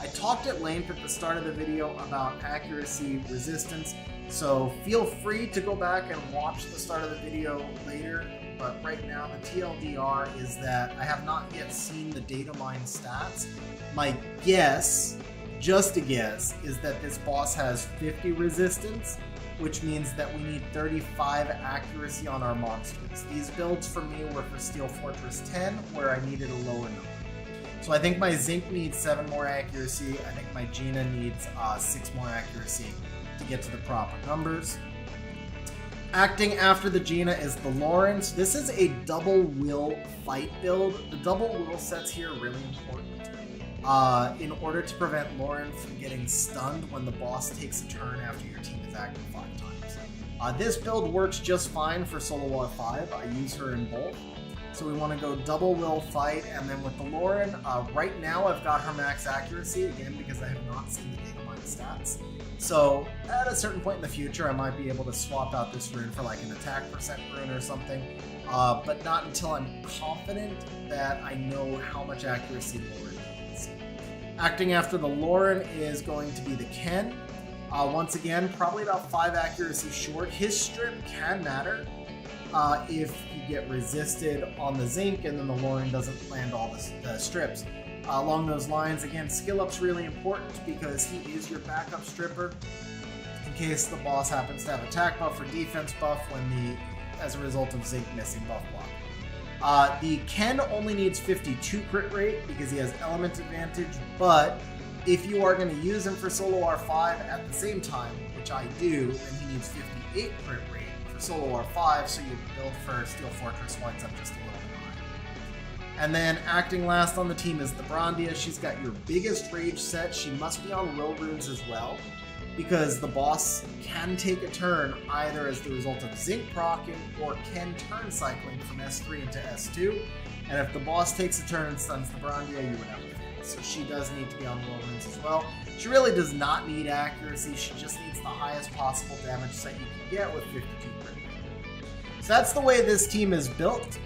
[SPEAKER 1] I talked at length at the start of the video about accuracy resistance. So feel free to go back and watch the start of the video later, but right now the TLDR is that I have not yet seen the data mine stats. My guess, just a guess, is that this boss has 50 resistance, which means that we need 35 accuracy on our monsters. These builds for me were for Steel Fortress 10, where I needed a lower number. So I think my Zinc needs 7 more accuracy, I think my Gina needs 6 more accuracy to get to the proper numbers. Acting after the Gina is the Lauren. So this is a double will fight build. The double will sets here are really important in order to prevent Lauren from getting stunned when the boss takes a turn after your team is active 5 times. This build works just fine for Solo War 5. I use her in both. So we want to go double will fight, and then with the Lauren, right now I've got her max accuracy, again because I have not seen the data mine stats. So at a certain point in the future, I might be able to swap out this rune for like an attack percent rune or something, but not until I'm confident that I know how much accuracy Lauren needs. Acting after the Lauren is going to be the Ken. Once again, probably about 5 accuracy short. His strip can matter if you get resisted on the Zinc and then the Lauren doesn't land all the strips. Along those lines, again, skill up's really important because he is your backup stripper in case the boss happens to have attack buff or defense buff as a result of Zinc missing buff block. The Ken only needs 52 crit rate because he has element advantage, but if you are going to use him for Solo R5 at the same time, which I do, then he needs 58 crit rate for Solo R5, so your build for Steel Fortress winds up just a little bit higher. And then acting last on the team is the Brandia. She's got your biggest rage set. She must be on will runes as well, because the boss can take a turn either as the result of Zinc proccing or can turn cycling from S3 into S2. And if the boss takes a turn and stuns the Brandia, you would have to fail. So she does need to be on will runes as well. She really does not need accuracy. She just needs the highest possible damage set you can get with 52 crit rate. So that's the way this team is built.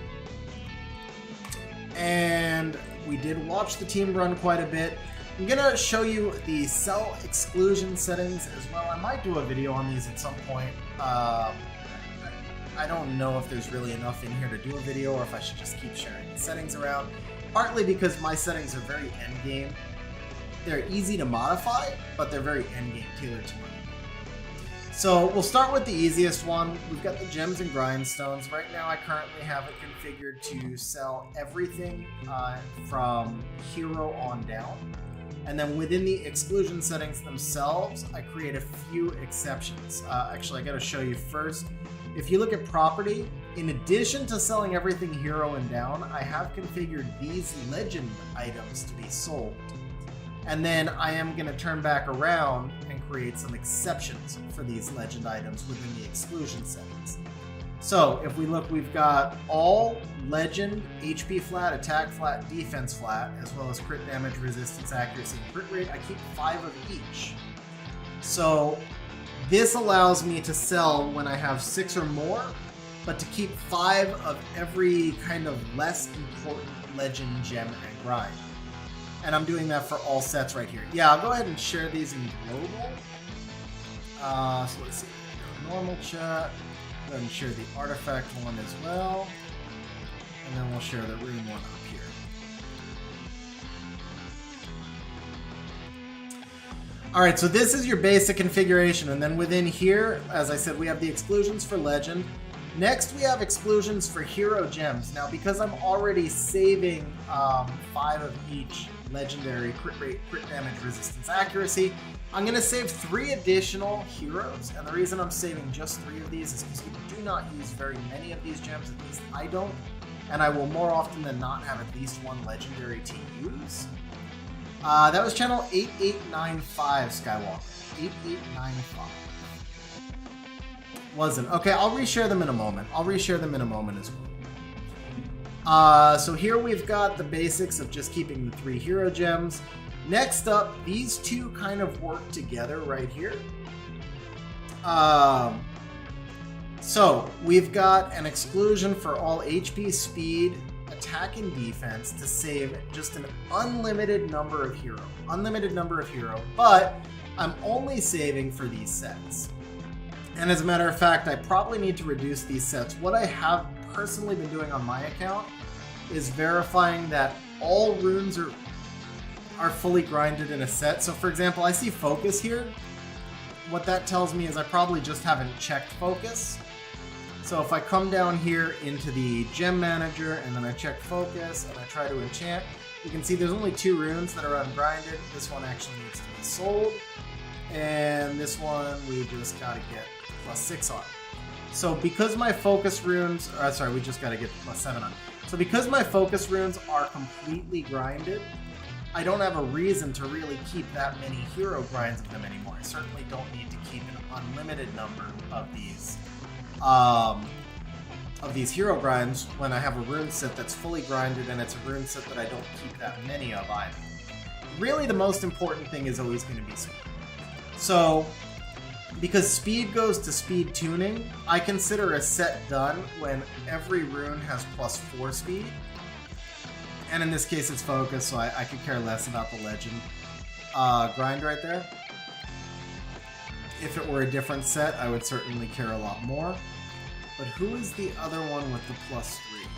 [SPEAKER 1] And we did watch the team run quite a bit. I'm going to show you the cell exclusion settings as well. I might do a video on these at some point. I don't know if there's really enough in here to do a video or if I should just keep sharing the settings around. Partly because my settings are very endgame. They're easy to modify, but they're very endgame tailored to me. So we'll start with the easiest one. We've got the gems and grindstones. Right now I currently have it configured to sell everything from hero on down. And then within the exclusion settings themselves, I create a few exceptions. Actually, I gotta show you first. If you look at property, in addition to selling everything hero and down, I have configured these legend items to be sold. And then I am gonna turn back around and create some exceptions for these legend items within the exclusion settings. So if we look, we've got all legend, HP flat, attack flat, defense flat, as well as crit damage, resistance, accuracy, and crit rate. I keep 5 of each. So this allows me to sell when I have 6 or more, but to keep 5 of every kind of less important legend, gem, and grind. And I'm doing that for all sets right here. Yeah, I'll go ahead and share these in global. So let's see, normal chat. Go ahead and share the artifact one as well. And then we'll share the rune one up here. Alright, so this is your basic configuration. And then within here, as I said, we have the exclusions for legend. Next, we have exclusions for hero gems. Now, because I'm already saving 5 of each legendary, crit rate, crit damage, resistance, accuracy, I'm going to save 3 additional heroes. And the reason I'm saving just 3 of these is because you do not use very many of these gems, at least I don't. And I will more often than not have at least 1 legendary to use. That was channel 8895, Skywalker. 8895. Wasn't. Okay, I'll reshare them in a moment. As well. So here we've got the basics of just keeping the 3 hero gems. Next up, these two kind of work together right here. So we've got an exclusion for all HP, speed, attack, and defense to save just an unlimited number of hero. But I'm only saving for these sets. And as a matter of fact, I probably need to reduce these sets. What I have personally been doing on my account is verifying that all runes are fully grinded in a set. So for example, I see focus here. What that tells me is I probably just haven't checked focus. So if I come down here into the gem manager and then I check focus and I try to enchant, you can see there's only 2 runes that are ungrinded. This one actually needs to be sold. And this one we just gotta get +6 on. So because my focus runes, we just gotta get +7 on. So because my focus runes are completely grinded, I don't have a reason to really keep that many hero grinds of them anymore. I certainly don't need to keep an unlimited number of these hero grinds when I have a rune set that's fully grinded and it's a rune set that I don't keep that many of either. Really, the most important thing is always going to be speed. So, because speed goes to speed tuning, I consider a set done when every rune has +4 speed. And in this case, it's focus, so I could care less about the legend grind right there. If it were a different set, I would certainly care a lot more. But who is the other one with the +3?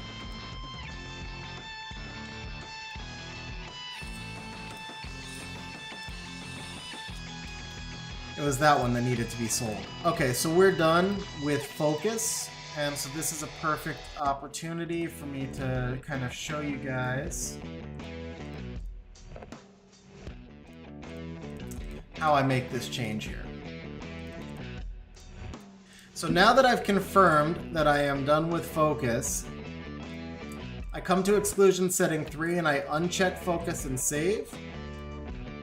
[SPEAKER 1] It was that one that needed to be sold. Okay, so we're done with focus. And so this is a perfect opportunity for me to kind of show you guys how I make this change here. So now that I've confirmed that I am done with focus, I come to exclusion setting 3 and I uncheck focus and save.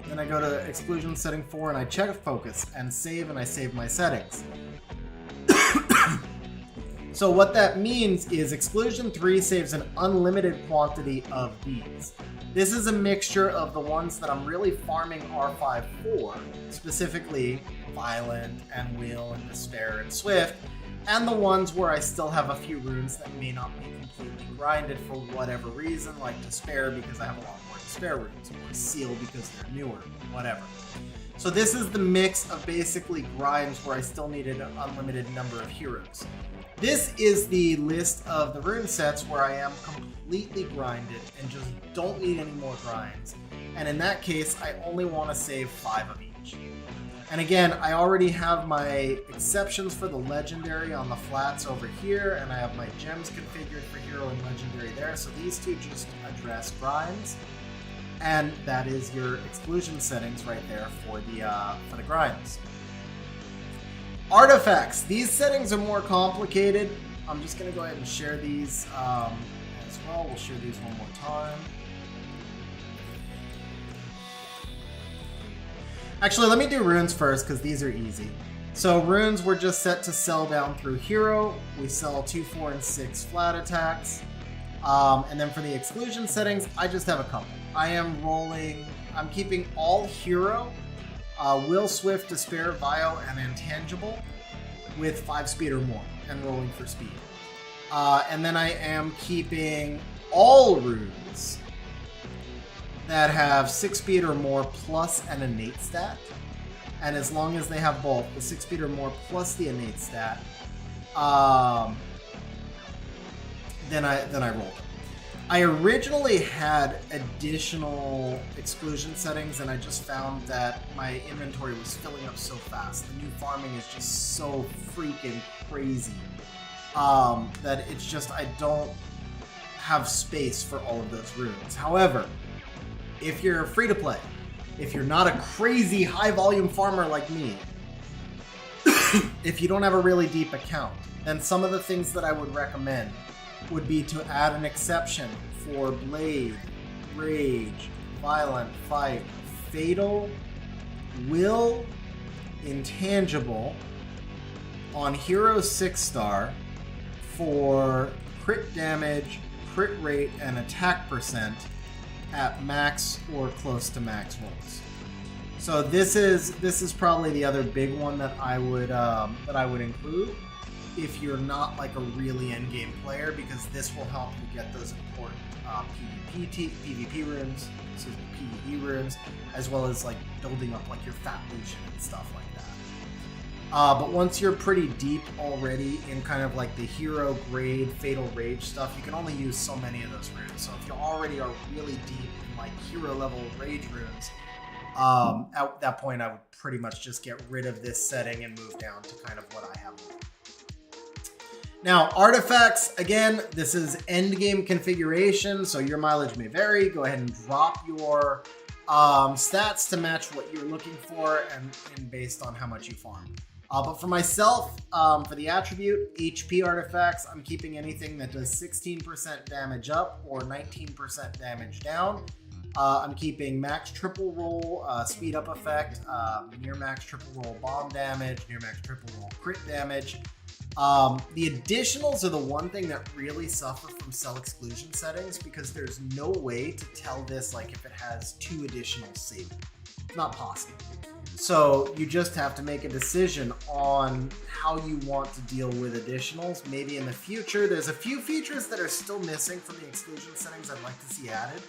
[SPEAKER 1] Then I go to exclusion setting 4 and I check focus and save, and I save my settings. So what that means is exclusion 3 saves an unlimited quantity of these. This is a mixture of the ones that I'm really farming R5 for, specifically Violent and Will and Despair and Swift, and the ones where I still have a few runes that may not be completely grinded for whatever reason, like Despair because I have a lot more Despair runes, or Seal because they're newer, whatever. So this is the mix of basically grinds where I still needed an unlimited number of heroes. This is the list of the rune sets where I am completely grinded and just don't need any more grinds. And in that case, I only want to save 5 of each. And again, I already have my exceptions for the legendary on the flats over here, and I have my gems configured for hero and legendary there. So these two just address grinds. And that is your exclusion settings right there for the grinds. Artifacts. These settings are more complicated. I'm just going to go ahead and share these as well. We'll share these one more time. Actually, let me do runes first because these are easy. So runes were just set to sell down through hero. We sell 2, 4, and 6 flat attacks. And then for the exclusion settings, I just have a couple. I'm keeping all hero, will, swift, despair, vile, and intangible with 5 speed or more and rolling for speed. And then I am keeping all runes that have 6 speed or more plus an innate stat. And as long as they have both the 6 speed or more plus the innate stat, then I roll them. I originally had additional exclusion settings, and I just found that my inventory was filling up so fast. The new farming is just so freaking crazy that it's just, I don't have space for all of those runes. However, if you're free to play, if you're not a crazy high volume farmer like me, if you don't have a really deep account, then some of the things that I would recommend would be to add an exception for Blade, Rage, Violent, Fight, Fatal, Will, Intangible on Hero 6-star for crit damage, crit rate, and attack percent at max or close to max rolls. So this is probably the other big one that I would include if you're not like a really endgame player, because this will help you get those important PvP runes, PvE runes, as well as like building up like your Fat Lucian and stuff like that. But once you're pretty deep already in kind of like the hero grade Fatal Rage stuff, you can only use so many of those runes. So if you already are really deep in like hero level Rage runes, at that point I would pretty much just get rid of this setting and move down to kind of what I have. Now, artifacts, again, this is end game configuration, so your mileage may vary. Go ahead and drop your stats to match what you're looking for and based on how much you farm. But for myself, for the attribute, HP artifacts, I'm keeping anything that does 16% damage up or 19% damage down. I'm keeping max triple roll speed up effect, near max triple roll bomb damage, near max triple roll crit damage. The additionals are the one thing that really suffer from cell exclusion settings, because there's no way to tell this like if it has 2 additional saving. It's not possible. So you just have to make a decision on how you want to deal with additionals. Maybe in the future, there's a few features that are still missing from the exclusion settings I'd like to see added.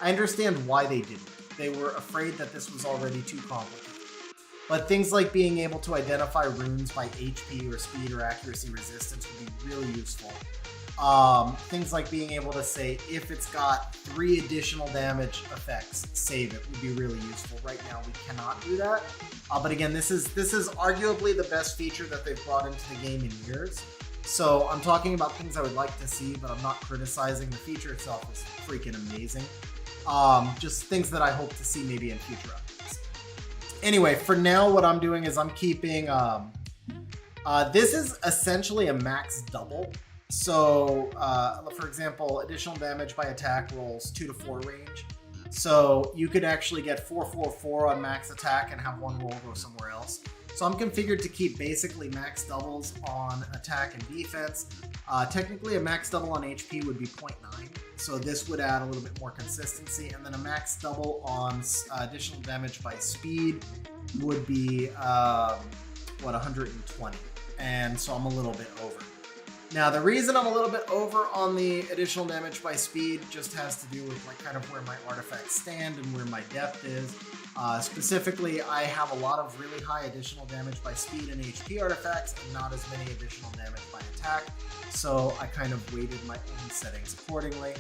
[SPEAKER 1] I understand why they didn't. They were afraid that this was already too complicated. But things like being able to identify runes by HP or speed or accuracy resistance would be really useful. Things like being able to say if it's got 3 additional damage effects, save it, would be really useful. Right now we cannot do that. But again, this is arguably the best feature that they've brought into the game in years. So I'm talking about things I would like to see, but I'm not criticizing. The feature itself is freaking amazing. Just things that I hope to see maybe in future updates. Anyway, for now, what I'm doing is I'm keeping, this is essentially a max double. So, for example, additional damage by attack rolls 2 to 4 range. So you could actually get 4-4-4 on max attack and have one roll go somewhere else. So I'm configured to keep basically max doubles on attack and defense. Technically a max double on HP would be 0.9. So this would add a little bit more consistency. And then a max double on additional damage by speed would be, 120. And so I'm a little bit over. Now, the reason I'm a little bit over on the additional damage by speed just has to do with like kind of where my artifacts stand and where my depth is. Specifically, I have a lot of really high additional damage by speed and HP artifacts and not as many additional damage by attack. So I kind of weighted my own settings accordingly.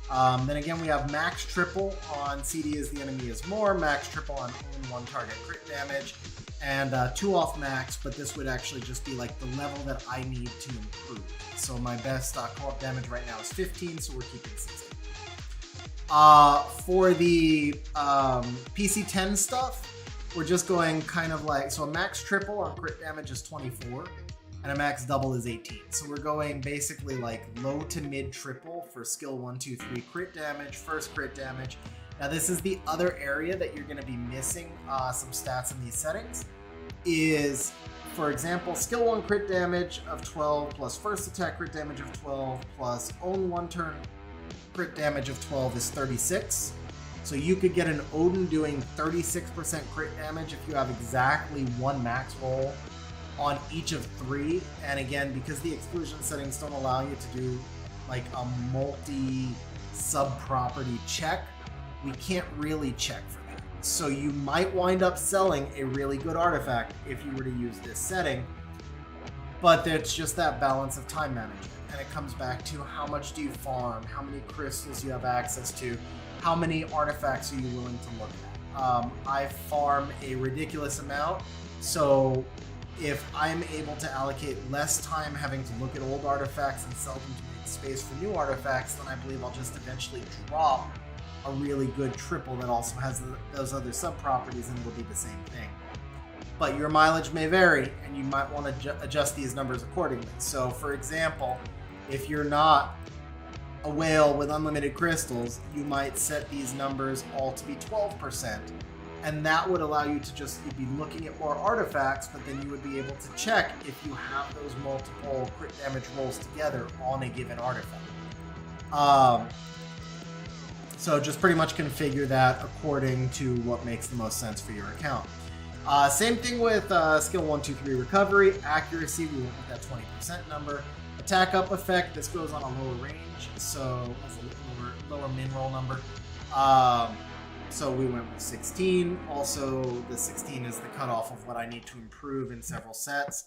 [SPEAKER 1] Then again, we have max triple on CD as the enemy is more, max triple on own 1 target crit damage, and 2 off max, but this would actually just be like the level that I need to improve. So my best co-op damage right now is 15, so we're keeping 16. For the PC10 stuff, we're just going kind of like, so a max triple on crit damage is 24, and a max double is 18. So we're going basically like low to mid triple for skill 1, 2, 3 crit damage, first crit damage. Now this is the other area that you're going to be missing some stats in these settings, is, for example, skill 1 crit damage of 12 plus first attack crit damage of 12 plus own 1 turn crit damage of 12 is 36. So you could get an Odin doing 36% crit damage if you have exactly one max roll on each of 3. And again, because the exclusion settings don't allow you to do like a multi sub-property check, we can't really check for that. So you might wind up selling a really good artifact if you were to use this setting, but it's just that balance of time management. And it comes back to how much do you farm, how many crystals you have access to, how many artifacts are you willing to look at. I farm a ridiculous amount, so if I'm able to allocate less time having to look at old artifacts and sell them to make space for new artifacts, then I believe I'll just eventually drop a really good triple that also has those other sub-properties, and it'll be the same thing. But your mileage may vary, and you might want to adjust these numbers accordingly. So for example, if you're not a whale with unlimited crystals, you might set these numbers all to be 12%, and that would allow you to just, you'd be looking at more artifacts, but then you would be able to check if you have those multiple crit damage rolls together on a given artifact. So just pretty much configure that according to what makes the most sense for your account. Same thing with skill 1, 2, 3 recovery. Accuracy, we went with that 20% number. Attack up effect, this goes on a lower range, so that's a lower min roll number. So we went with 16. Also, the 16 is the cutoff of what I need to improve in several sets.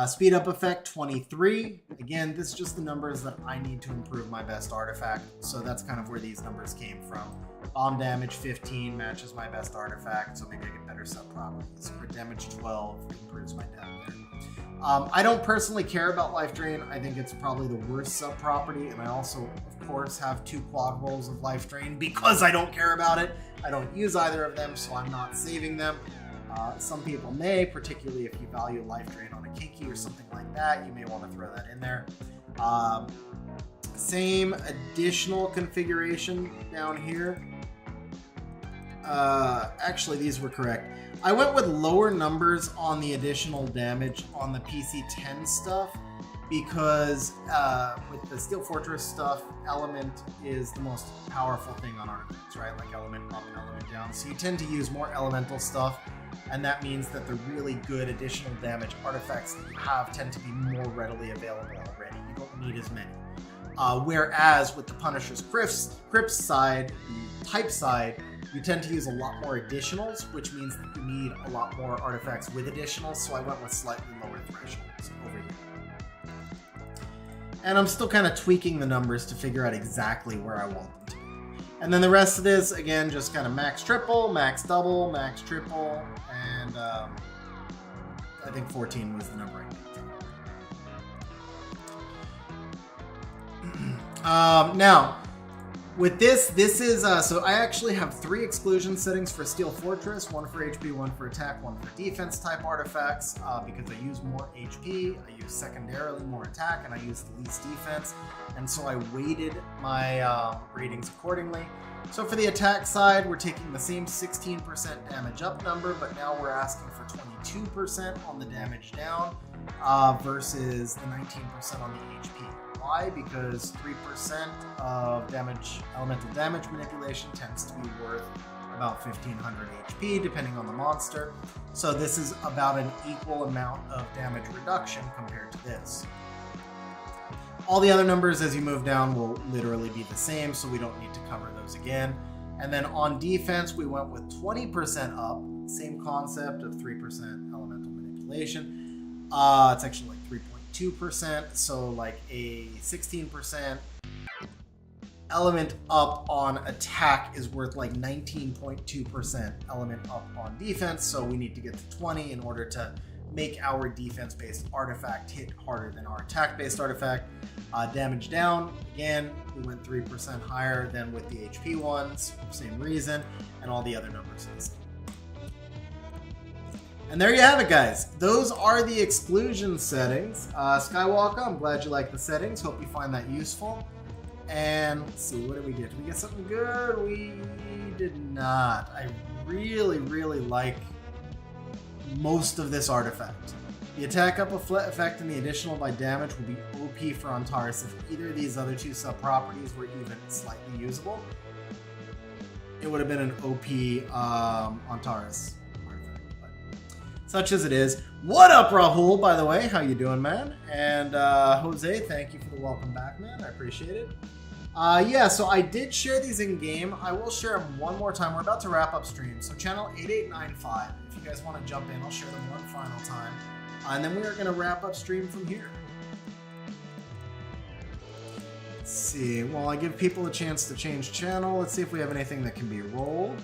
[SPEAKER 1] Speed up effect, 23. Again, this is just the numbers that I need to improve my best artifact. So that's kind of where these numbers came from. Bomb damage, 15, matches my best artifact, so maybe I get better sub-properties. Crit damage, 12, improves my down there. I don't personally care about life drain. I think it's probably the worst sub-property, and I also, of course, have 2 quad rolls of life drain because I don't care about it. I don't use either of them, so I'm not saving them. Some people may, particularly if you value life drain on a Kinky or something like that, you may want to throw that in there. Same additional configuration down here. Actually, these were correct. I went with lower numbers on the additional damage on the PC10 stuff because with the Steel Fortress stuff, element is the most powerful thing on artifacts, right? Like element up, element down. So you tend to use more elemental stuff, and that means that the really good additional damage artifacts that you have tend to be more readily available already. You don't need as many. Whereas with the Punisher's Crypts side, the type side, you tend to use a lot more additionals, which means that you need a lot more artifacts with additionals, so I went with slightly lower thresholds over here. And I'm still kind of tweaking the numbers to figure out exactly where I want them to be. And then the rest of this, again, just kind of max triple, max double, max triple, and I think 14 was the number I picked. Now, with this is, so I actually have 3 exclusion settings for Steel Fortress, 1 for HP, 1 for attack, 1 for defense type artifacts, because I use more HP, I use secondarily more attack, and I use the least defense, and so I weighted my ratings accordingly. So for the attack side, we're taking the same 16% damage up number, but now we're asking for 22% on the damage down, versus the 19% on the HP. Why? Because 3% of damage, elemental damage manipulation tends to be worth about 1500 HP depending on the monster. So this is about an equal amount of damage reduction compared to this. All the other numbers as you move down will literally be the same, so we don't need to cover those again. And then on defense, we went with 20% up, same concept of 3% elemental manipulation. It's actually like 3.2%, so like a 16% element up on attack is worth like 19.2% element up on defense, so we need to get to 20 in order to make our defense-based artifact hit harder than our attack-based artifact. Damage down, again, we went 3% higher than with the HP ones, same reason, and all the other numbers are the same. And there you have it, guys. Those are the exclusion settings. Skywalker, I'm glad you like the settings. Hope you find that useful. And let's see, what did we get? Did we get something good? We did not. I really, really like most of this artifact. The attack up effect and the additional by damage will be OP for Antares if either of these other two sub-properties were even slightly usable. It would have been an OP Antares artifact. But such as it is. What up, Rahul, by the way? How you doing, man? And Jose, thank you for the welcome back, man. I appreciate it. Yeah, so I did share these in-game. I will share them one more time. We're about to wrap up stream. So channel 8895, if you guys want to jump in, I'll share them one final time. And then we are going to wrap up stream from here. Let's see. While I give people a chance to change channel, let's see if we have anything that can be rolled.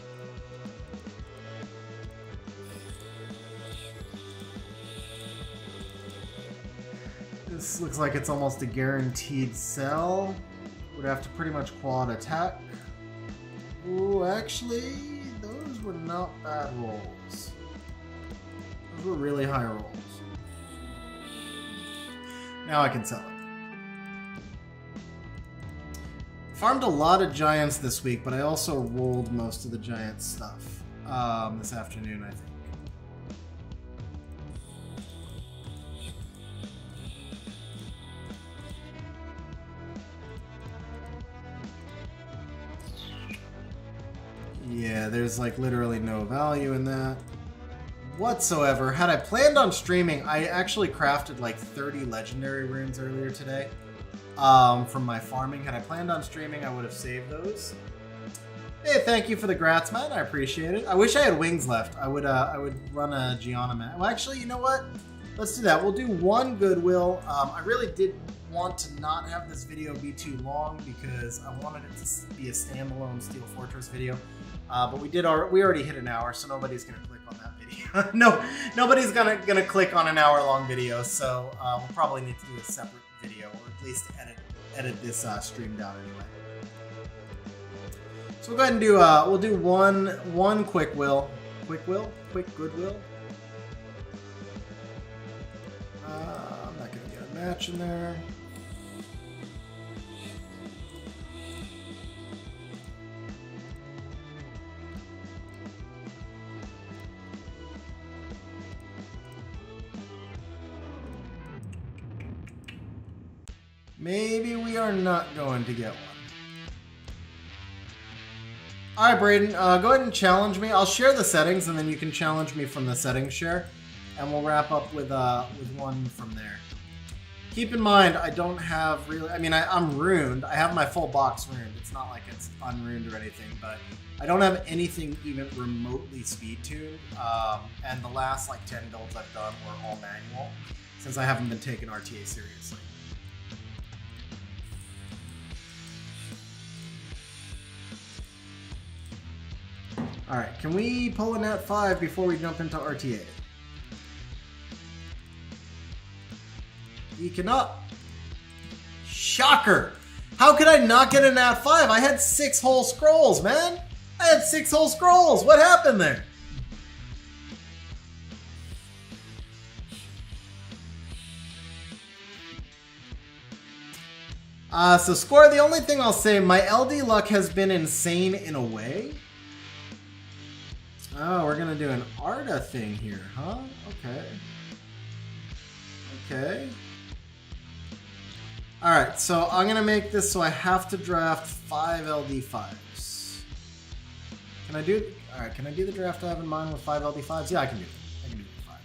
[SPEAKER 1] This looks like it's almost a guaranteed sell. Would have to pretty much quad attack. Ooh, actually, those were not bad rolls. Those were really high rolls. Now I can sell it. Farmed a lot of giants this week, but I also rolled most of the giant stuff this afternoon, I think. Yeah, there's like literally no value in that whatsoever. Had I planned on streaming, I actually crafted like 30 legendary runes earlier today from my farming. Had I planned on streaming, I would have saved those. Hey, thank you for the grats, man. I appreciate it. I wish I had wings left. I would run a Gianna, man. Well, actually, you know what? Let's do that. We'll do one goodwill. I really did want to not have this video be too long because I wanted it to be a standalone Steel Fortress video. But we already hit an hour, so nobody's gonna click on that video. No, nobody's gonna click on an hour-long video. So we'll probably need to do a separate video, or at least edit this stream down anyway. So we'll go ahead and do we'll do one quick goodwill. I'm not gonna get a match in there. Maybe we are not going to get one. All right, Braden, go ahead and challenge me. I'll share the settings, and then you can challenge me from the settings share, and we'll wrap up with one from there. Keep in mind, I don't have really. I mean, I'm runed. I have my full box runed. It's not like it's unruned or anything, but I don't have anything even remotely speed tuned. And the last like 10 builds I've done were all manual, since I haven't been taking RTA seriously. Alright, can we pull a nat 5 before we jump into RTA? We cannot. Shocker! How could I not get a nat 5? I had 6 whole scrolls, man! I had 6 whole scrolls! What happened there? So Score, the only thing I'll say, my LD luck has been insane in a way. Oh, we're gonna do an Arda thing here, huh? Okay. Okay. Alright, so I'm gonna make this so I have to draft 5 LD5s. Can I do... Alright, can I do the draft I have in mind with 5 LD5s? Yeah, I can do it. I can do it with 5.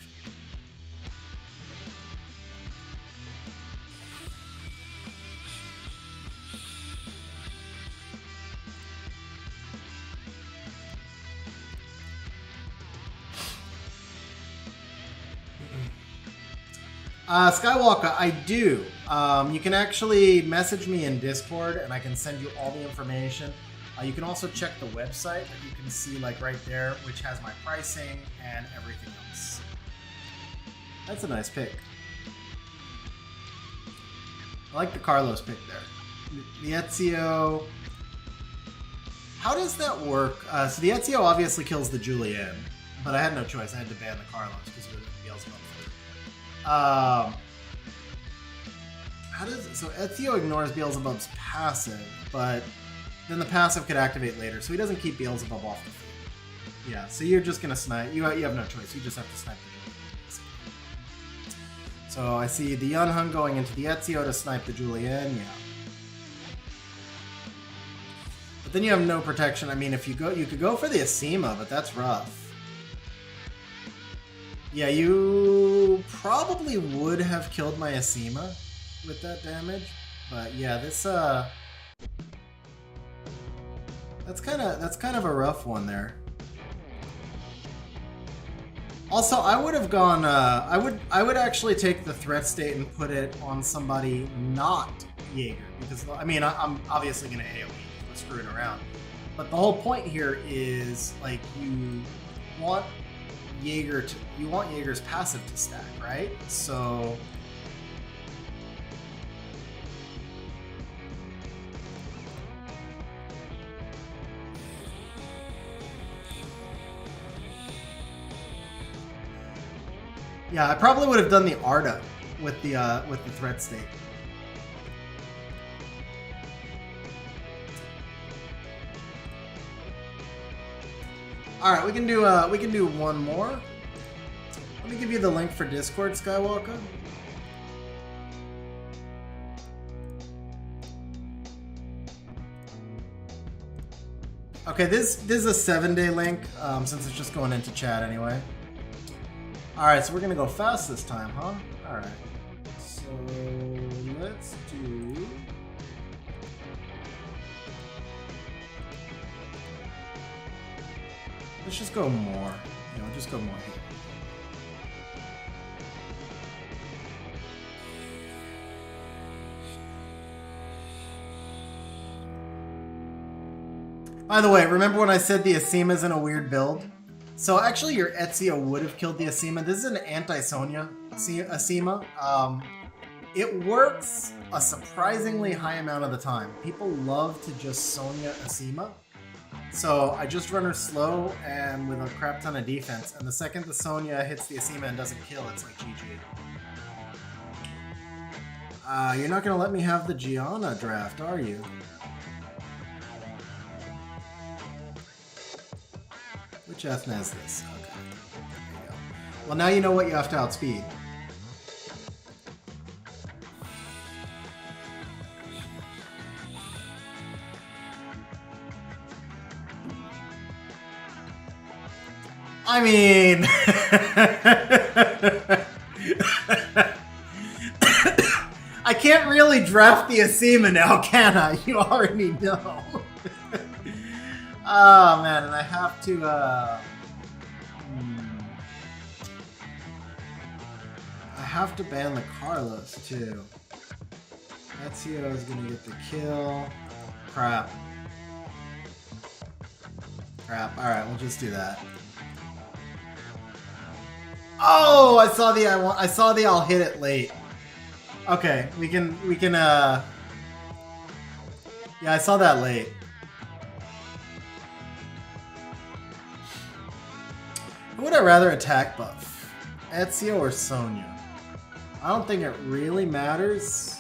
[SPEAKER 1] Skywalker, I do. You can actually message me in Discord and I can send you all the information. You can also check the website that you can see like right there, which has my pricing and everything else. That's a nice pick. I like the Carlos pick there. The Ezio... How does that work? So the Ezio obviously kills the Julienne, but I had no choice. I had to ban the Carlos because it was Beelzebub. How does so Ezio ignores Beelzebub's passive, but then the passive could activate later, so he doesn't keep Beelzebub off the field. Yeah, so you're just gonna snipe. You have no choice. You just have to snipe the Julienne. So I see the Yunhung going into the Ezio to snipe the Julienne. Yeah. But then you have no protection. I mean, if you could go for the Asima, but that's rough. Yeah, you probably would have killed my Asima with that damage, but yeah, this that's kind of a rough one there. Also, I would have gone. I would actually take the threat state and put it on somebody not Jaeger, because I mean I'm obviously going to AoE. Screwing around, but the whole point here is like you want Jaeger's passive to stack, right? So yeah, I probably would have done the Arda with the threat state. All right, we can do one more. Let me give you the link for Discord, Skywalker. Okay, this is a 7-day link since it's just going into chat anyway. All right, so we're gonna go fast this time, huh? All right. So let's do. Let's just go more. You know, just go more here. By the way, remember when I said the Asima's in a weird build? So actually your Ezio would have killed the Asima. This is an anti-Sonya Asima. It works a surprisingly high amount of the time. People love to just Sonya Asima. So I just run her slow and with a crap ton of defense, and the second the Sonya hits the Asima and doesn't kill, it's like GG. You're not gonna let me have the Gianna draft, are you? Which Ethna is this? Okay. There you go. Well, now you know what you have to outspeed. I mean... I can't really draft the Asima now, can I? You already know. Oh man, and I have to I have to ban the Carlos too. Ezio is gonna get the kill. Crap. Alright, we'll just do that. Oh, I saw the I'll hit it late. Okay, we can yeah, I saw that late. Who would I rather attack buff? Ezio or Sonya? I don't think it really matters.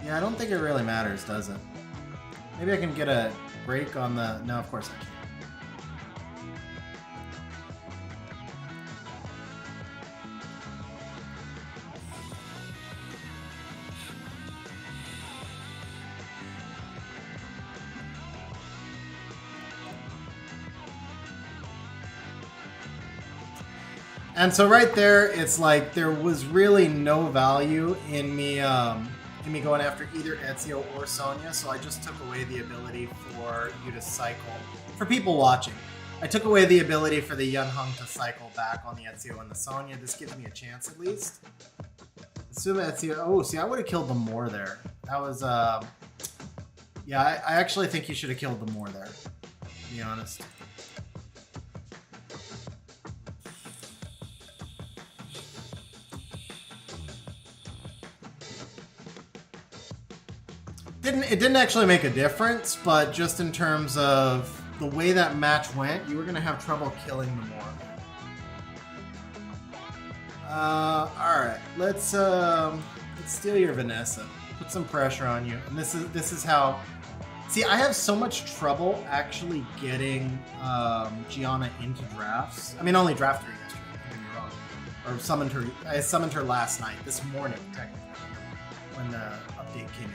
[SPEAKER 1] Yeah, I don't think it really matters, does it? Maybe I can get a break on the... No, of course I can't. And so right there, it's like there was really no value in me going after either Ezio or Sonya, so I just took away the ability for you to cycle. For people watching, I took away the ability for the Yunhung to cycle back on the Ezio and the Sonya. This gives me a chance at least. Assume Ezio... Oh, see, I would have killed the Moor there. That was... Yeah, I actually think you should have killed the Moor there, to be honest. It didn't actually make a difference, but just in terms of the way that match went, you were gonna have trouble killing them more. Alright, let's steal your Vanessa. Put some pressure on you. And this is how. See, I have so much trouble actually getting Gianna into drafts. I mean, I only drafted her yesterday, don't get me wrong. Or summoned her. I summoned her last night, this morning, technically, when the update came in.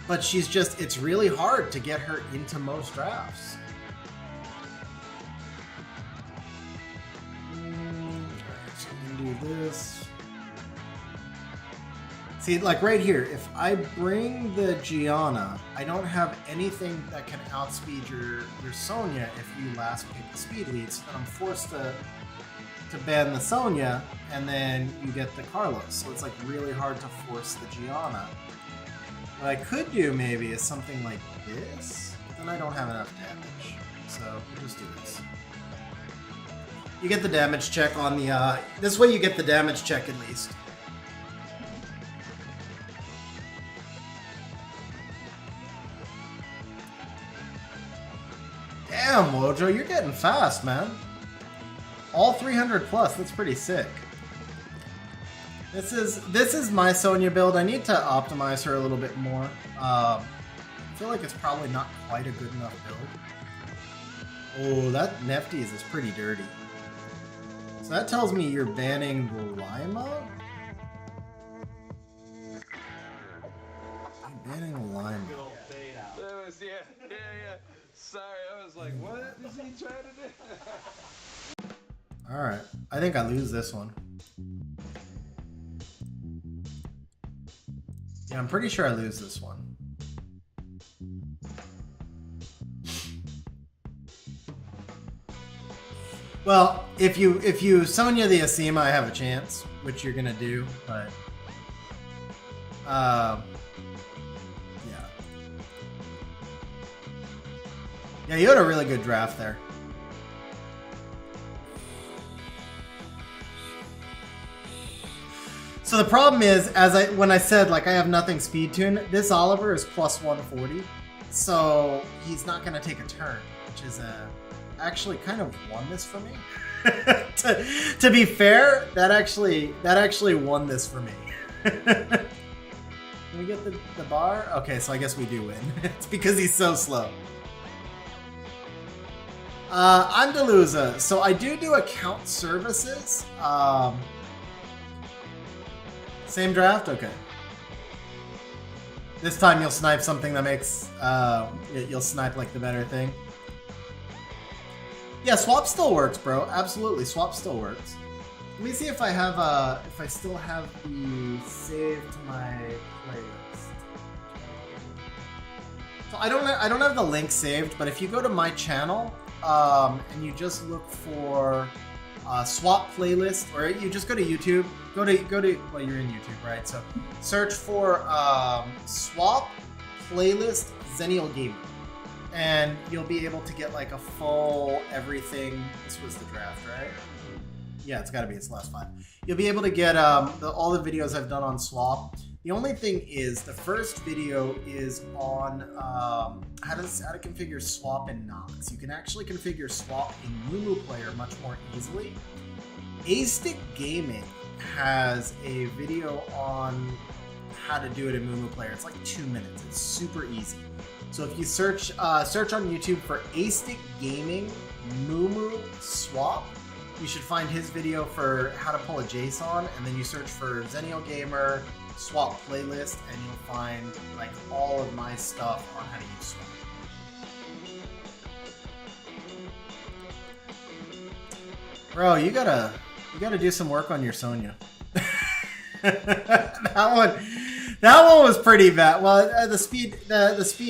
[SPEAKER 1] But she's just, it's really hard to get her into most drafts. Alright, so we can do this. See, like right here, if I bring the Gianna, I don't have anything that can outspeed your Sonya if you last pick the speed lead, so then I'm forced to ban the Sonya, and then you get the Carlos. So it's like really hard to force the Gianna. What I could do maybe is something like this, but then I don't have enough damage. So we'll just do this. You get the damage check on the, this way you get the damage check at least. Damn, Wojo, you're getting fast, man. All 300 plus, that's pretty sick. This is my Sonya build. I need to optimize her a little bit more. I feel like it's probably not quite a good enough build. Oh, that Nefties is pretty dirty. So that tells me you're banning the Lima? I'm banning the Lima.
[SPEAKER 2] Yeah. Sorry, I was like, what is he trying to do?
[SPEAKER 1] Alright, I think I lose this one. Yeah, I'm pretty sure I lose this one. Well, if you Sonya the Asima, I have a chance, which you're gonna do, but yeah. Yeah, you had a really good draft there. So the problem is, when I said like I have nothing speed tune, this Oliver is plus 140, so he's not gonna take a turn, which is actually kind of won this for me. to be fair, that actually won this for me. Can we get the bar? Okay, so I guess we do win. It's because he's so slow. Andaluza. So I do account services. Same draft? Okay. This time you'll snipe something that makes, you'll snipe like the better thing. Yeah, swap still works, bro. Absolutely, swap still works. Let me see if I have, if I still have the save to my playlist. So I don't have the link saved, but if you go to my channel, and you just look for swap playlist, or you just go to YouTube. Go to well, you're in YouTube, right? So search for swap playlist Zennial Gamer, and you'll be able to get like a full everything. This was the draft, right? Yeah, it's got to be. It's the last 5. You'll be able to get all the videos I've done on swap. The only thing is, the first video is on how to configure swap in Nox. You can actually configure swap in Mumu Player much more easily. A-Stick Gaming has a video on how to do it in Mumu Player. It's like 2 minutes. It's super easy. So if you search on YouTube for A-Stick Gaming Mumu Swap, you should find his video for how to pull a JSON, and then you search for Zennial Gamer swap playlist, and you'll find like all of my stuff on how to use swap. Bro, you gotta do some work on your Sonya. that one was pretty bad. Well, the speed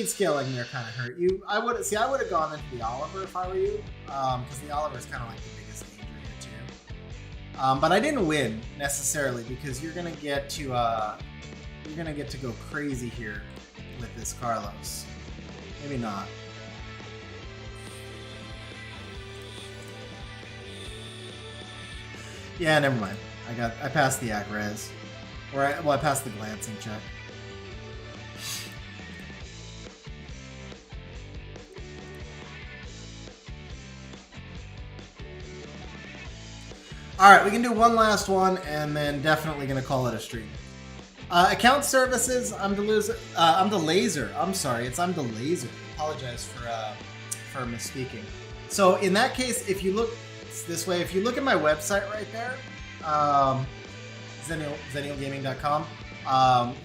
[SPEAKER 1] scaling there kind of hurt you. I would have gone into the Oliver if I were you, because the Oliver is kind of like the biggest danger here too. But I didn't win necessarily, because you're gonna get to go crazy here with this Carlos. Maybe not. Yeah, never mind. I passed the Ac-Res. I passed the glancing check. All right, we can do one last one, and then definitely gonna call it a stream. Account services. I'm the laser. I'm sorry. I'm the laser. Apologize for misspeaking. So in that case, if you look this way, if you look at my website right there, zennialgaming.com,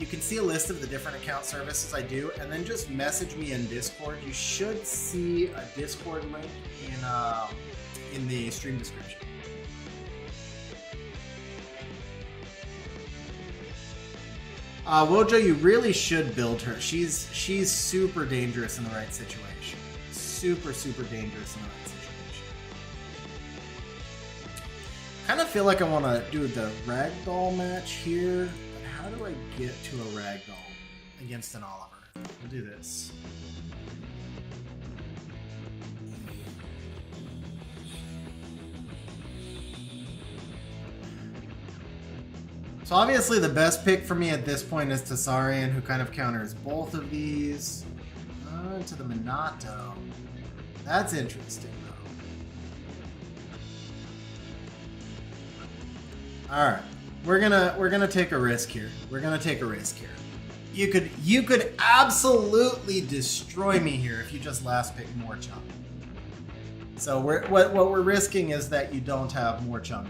[SPEAKER 1] you can see a list of the different account services I do, and then just message me in Discord. You should see a Discord link in the stream description. Wojo, you really should build her. She's super dangerous in the right situation. Super dangerous in the right situation. Kind of feel like I want to do the ragdoll match here, but how do I get to a ragdoll against an Oliver? We'll do this. So obviously the best pick for me at this point is Tasarian, who kind of counters both of these. To the Minato. That's interesting though. Alright. We're gonna take a risk here. You could absolutely destroy me here if you just last pick more Chung. So what we're risking is that you don't have more Chung.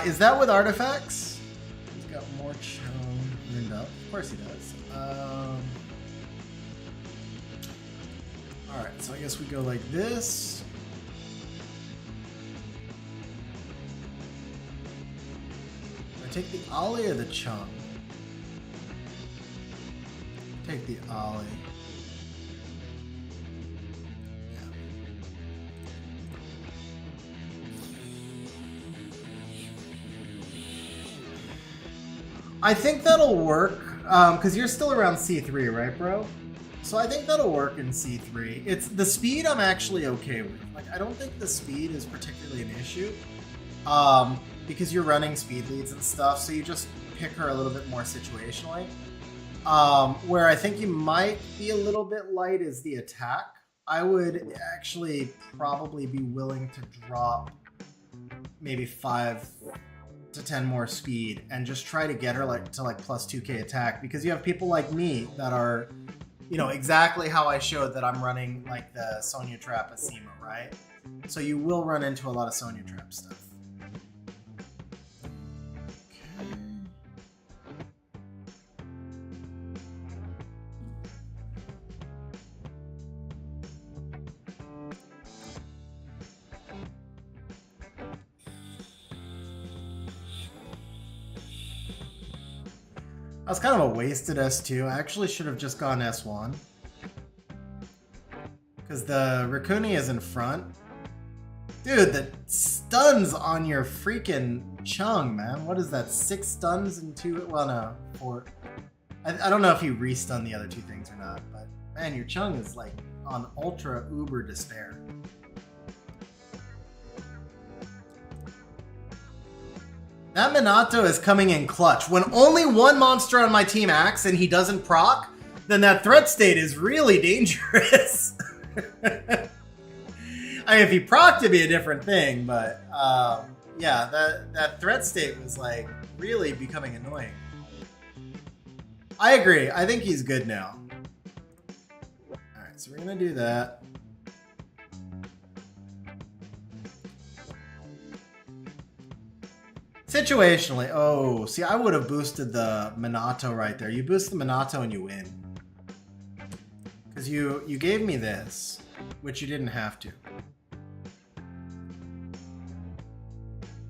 [SPEAKER 1] Is that with artifacts? He's got more Chung lined up. Of course he does. Alright, so I guess we go like this. I take the Ollie or the Chung? Take the Ollie. I think that'll work, because you're still around C3, right, bro? So I think that'll work in C3. It's the speed I'm actually okay with. Like, I don't think the speed is particularly an issue, because you're running speed leads and stuff, so you just pick her a little bit more situationally. Where I think you might be a little bit light is the attack. I would actually probably be willing to drop maybe 5 to 10 more speed and just try to get her to plus 2k attack, because you have people like me that are, you know, exactly how I showed that I'm running like the Sonya Trap Asima, right? So you will run into a lot of Sonya Trap stuff. That was kind of a wasted S2. I actually should have just gone S1. Because the Rikuni is in front. Dude, the stuns on your freaking Chung, man. What is that? 6 stuns and 2... Well, no. 4. I don't know if you restun the other 2 things or not. But, man, your Chung is like on ultra uber despair. That Minato is coming in clutch. When only one monster on my team acts and he doesn't proc, then that threat state is really dangerous. I mean, if he procced, it'd be a different thing, but yeah, that threat state was like really becoming annoying. I agree. I think he's good now. Alright, so we're gonna do that. Situationally, oh, see, I would have boosted the Minato right there. You boost the Minato and you win. Because you gave me this, which you didn't have to.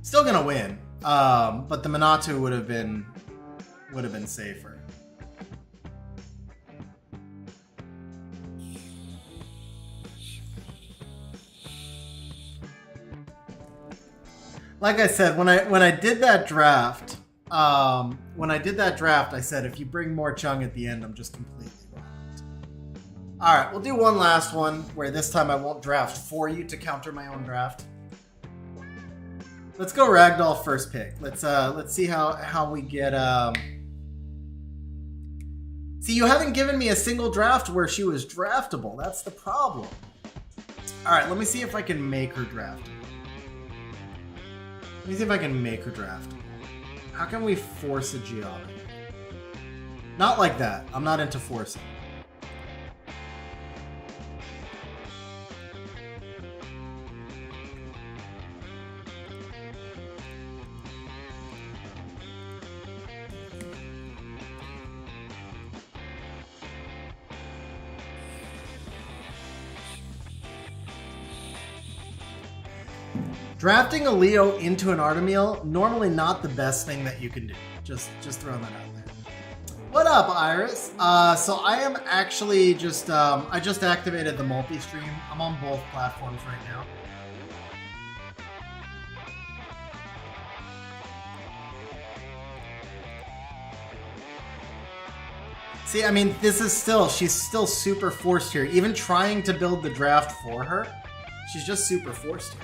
[SPEAKER 1] Still gonna win, but the Minato would have been safer. Like I said, when I did that draft, I said if you bring more Chung at the end, I'm just completely wrong. All right, we'll do one last one where this time I won't draft for you to counter my own draft. Let's go Ragdoll first pick. Let's see how we get. See, you haven't given me a single draft where she was draftable. That's the problem. All right, let me see if I can make her draftable. Let me see if I can make her draftable. How can we force a Gianna? Not like that. I'm not into forcing. Drafting a Leo into an Artemis, normally not the best thing that you can do. Just throwing that out there. What up, Iris? So I am actually just, I just activated the multi-stream. I'm on both platforms right now. See, I mean, this is still, she's still super forced here. Even trying to build the draft for her, she's just super forced here.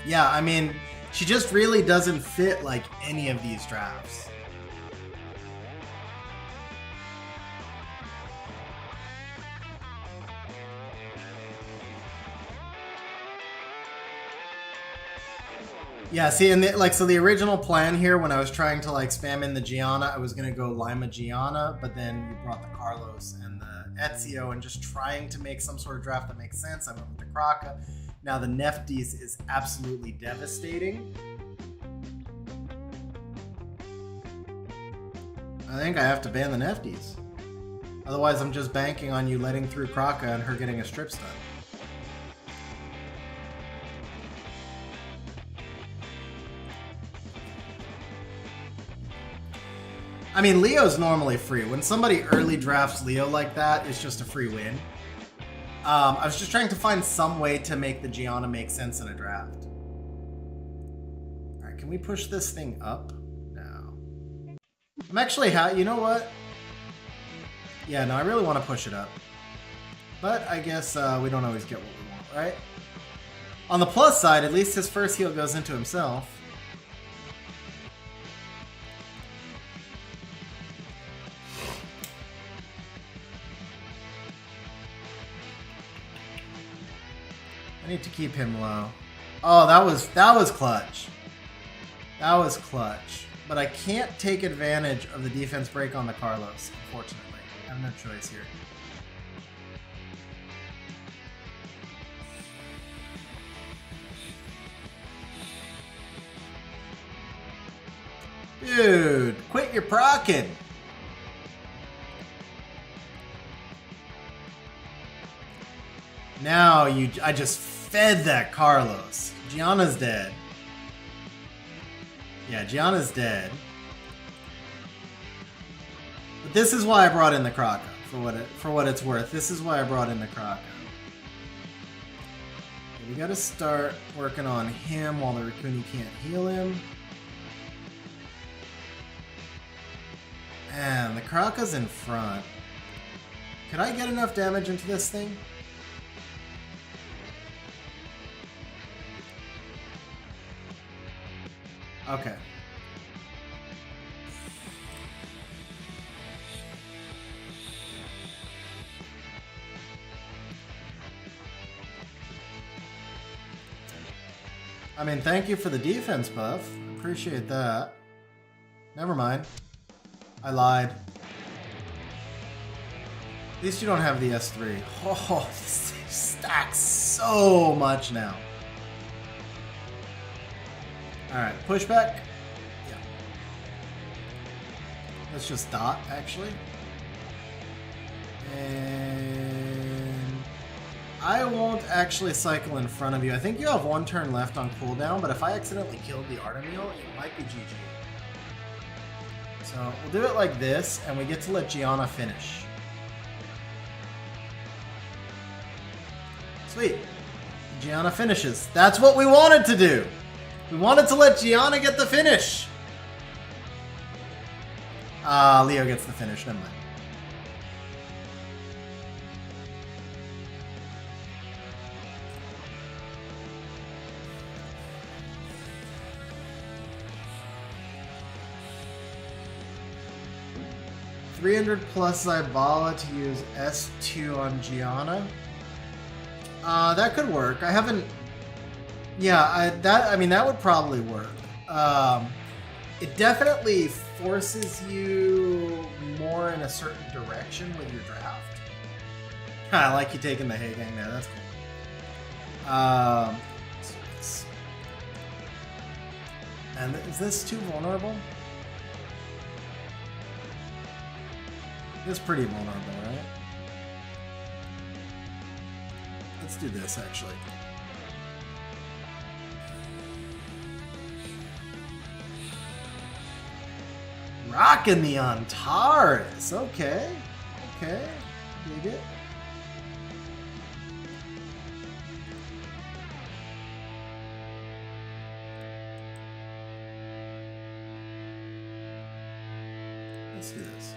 [SPEAKER 1] Yeah, I mean, she just really doesn't fit like any of these drafts. Yeah, see, and so the original plan here when I was trying to like spam in the Gianna, I was gonna go Lima Gianna, but then you brought the Carlos and the Ezio, and just trying to make some sort of draft that makes sense. I went with the Kraka. Now the Nefties is absolutely devastating. I think I have to ban the Nefties. Otherwise I'm just banking on you letting through Kraka and her getting a strip stun. I mean, Leo's normally free. When somebody early drafts Leo like that, it's just a free win. I was just trying to find some way to make the Gianna make sense in a draft. Alright, can we push this thing up? No. I'm actually, you know what? Yeah, no, I really want to push it up. But I guess we don't always get what we want, right? On the plus side, at least his first heal goes into himself. I need to keep him low. Oh, that was clutch. That was clutch. But I can't take advantage of the defense break on the Carlos, unfortunately. I have no choice here. Dude, quit your procking. Now I just fed that Carlos. Gianna's dead. Yeah, Gianna's dead. But this is why I brought in the Kraka, for what it's worth. This is why I brought in the Kraka. Okay, we gotta start working on him while the Rikuni can't heal him. Man, the Kraka's in front. Could I get enough damage into this thing? Okay. I mean, thank you for the defense buff. Appreciate that. Never mind. I lied. At least you don't have the S3. Oh, this thing stacks so much now. Alright, pushback. Yeah. Let's just dot, actually. And I won't actually cycle in front of you. I think you have one turn left on cooldown, but if I accidentally killed the Artemis, it might be GG. So we'll do it like this, and we get to let Gianna finish. Sweet. Gianna finishes. That's what we wanted to do. We wanted to let Gianna get the finish. Leo gets the finish. Never mind. 300 plus Zybala to use S2 on Gianna. That could work. I haven't. Yeah, I mean that would probably work. It definitely forces you more in a certain direction with your draft. I like you taking the hay gang there. That's cool. And is this too vulnerable? It's pretty vulnerable, right? Let's do this, actually. Rocking the Antares. Okay. Okay. Dig it. Let's do this.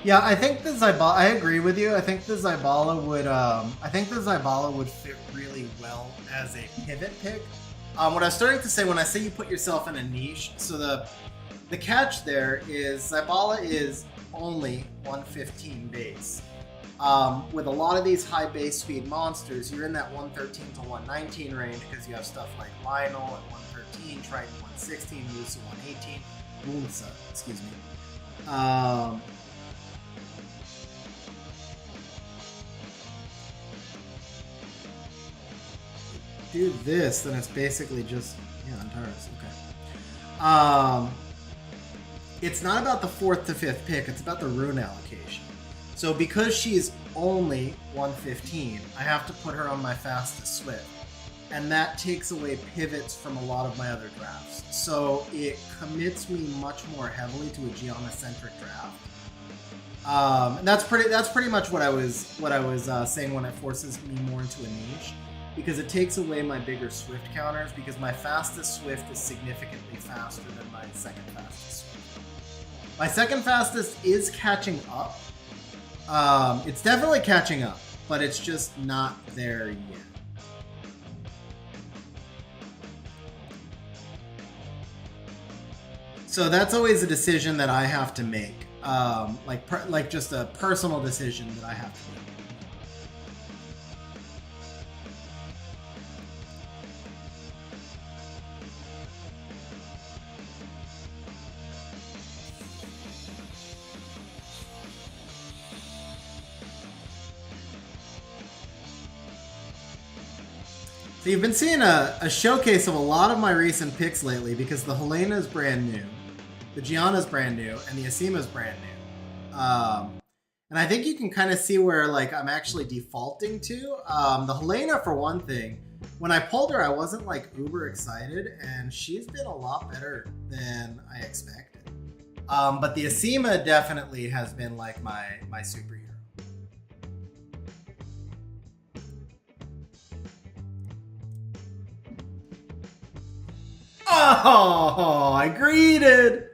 [SPEAKER 1] Yeah, I think the Zybala. I agree with you. I think the Zybala would. Fit really well as a pivot pick. What I was starting to say when I say you put yourself in a niche. So the catch there is Zybala is only 115 base. With a lot of these high base speed monsters, you're in that 113 to 119 range because you have stuff like Lionel at 113, Triton 116, Lusa 118, Lunsa, excuse me. Do this, then it's basically just Antares. Okay. It's not about the 4th to 5th pick, it's about the rune allocation. So because she's only 115, I have to put her on my fastest Swift. And that takes away pivots from a lot of my other drafts. So it commits me much more heavily to a Gianna-centric draft. And that's pretty much what I was saying when it forces me more into a niche. Because it takes away my bigger Swift counters, because my fastest Swift is significantly faster than my second fastest Swift. My second fastest is catching up. It's definitely catching up, but it's just not there yet. So that's always a decision that I have to make. Like just a personal decision that I have to make. So you've been seeing a showcase of a lot of my recent picks lately because the Helena is brand new, the Gianna is brand new, and the Asima is brand new. And I think you can kind of see where like I'm actually defaulting to. The Helena, for one thing, when I pulled her, I wasn't like uber excited, and she's been a lot better than I expected. But the Asima definitely has been like my superhero. Oh, I greeted,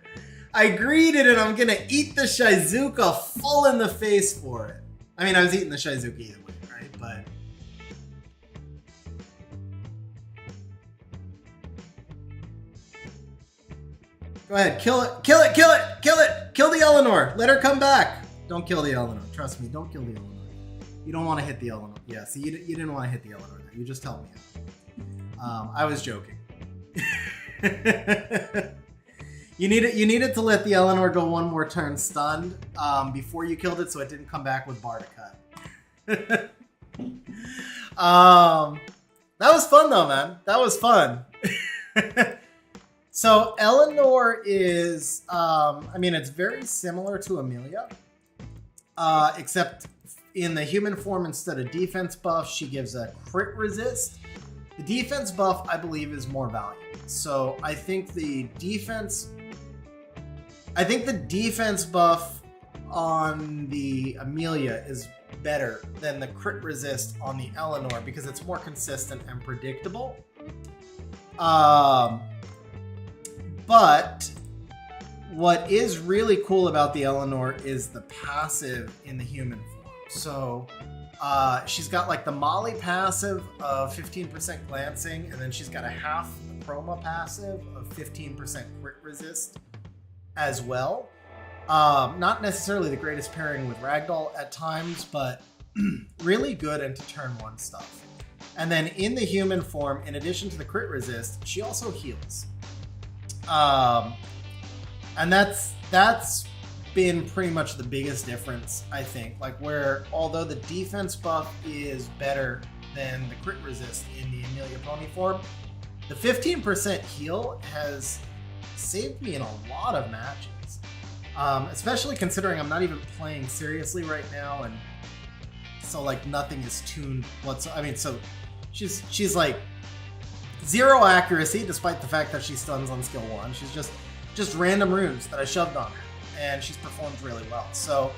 [SPEAKER 1] and I'm gonna eat the Shizuka full in the face for it. I mean, I was eating the Shizuka either way, right? But go ahead, kill it, kill the Eleanor. Let her come back. Don't kill the Eleanor. Trust me, don't kill the Eleanor. You don't want to hit the Eleanor. Yeah, see, you didn't want to hit the Eleanor there. You just helped me out. I was joking. You needed to let the Eleanor go one more turn stunned before you killed it, so it didn't come back with bar to cut. That was fun though, man. That was fun. So Eleanor is, I mean, it's very similar to Amelia, except in the human form, instead of defense buff, she gives a crit resist. The defense buff, I believe, is more valuable. So I think the defense buff on the Amelia is better than the crit resist on the Eleanor because it's more consistent and predictable. But what is really cool about the Eleanor is the passive in the human form. So she's got like the Molly passive of 15% glancing, and then she's got a half chroma passive of 15% crit resist as well. Not necessarily the greatest pairing with Ragdoll at times, but really good into turn 1 stuff. And then in the human form, in addition to the crit resist, she also heals. And that's been pretty much the biggest difference, I think. Like, where although the defense buff is better than the crit resist in the Amelia Pony form, the 15% heal has saved me in a lot of matches. Especially considering I'm not even playing seriously right now, and so like nothing is tuned whatsoever. I mean, so she's like 0 accuracy, despite the fact that she stuns on skill 1. She's just random runes that I shoved on her, and she's performed really well. So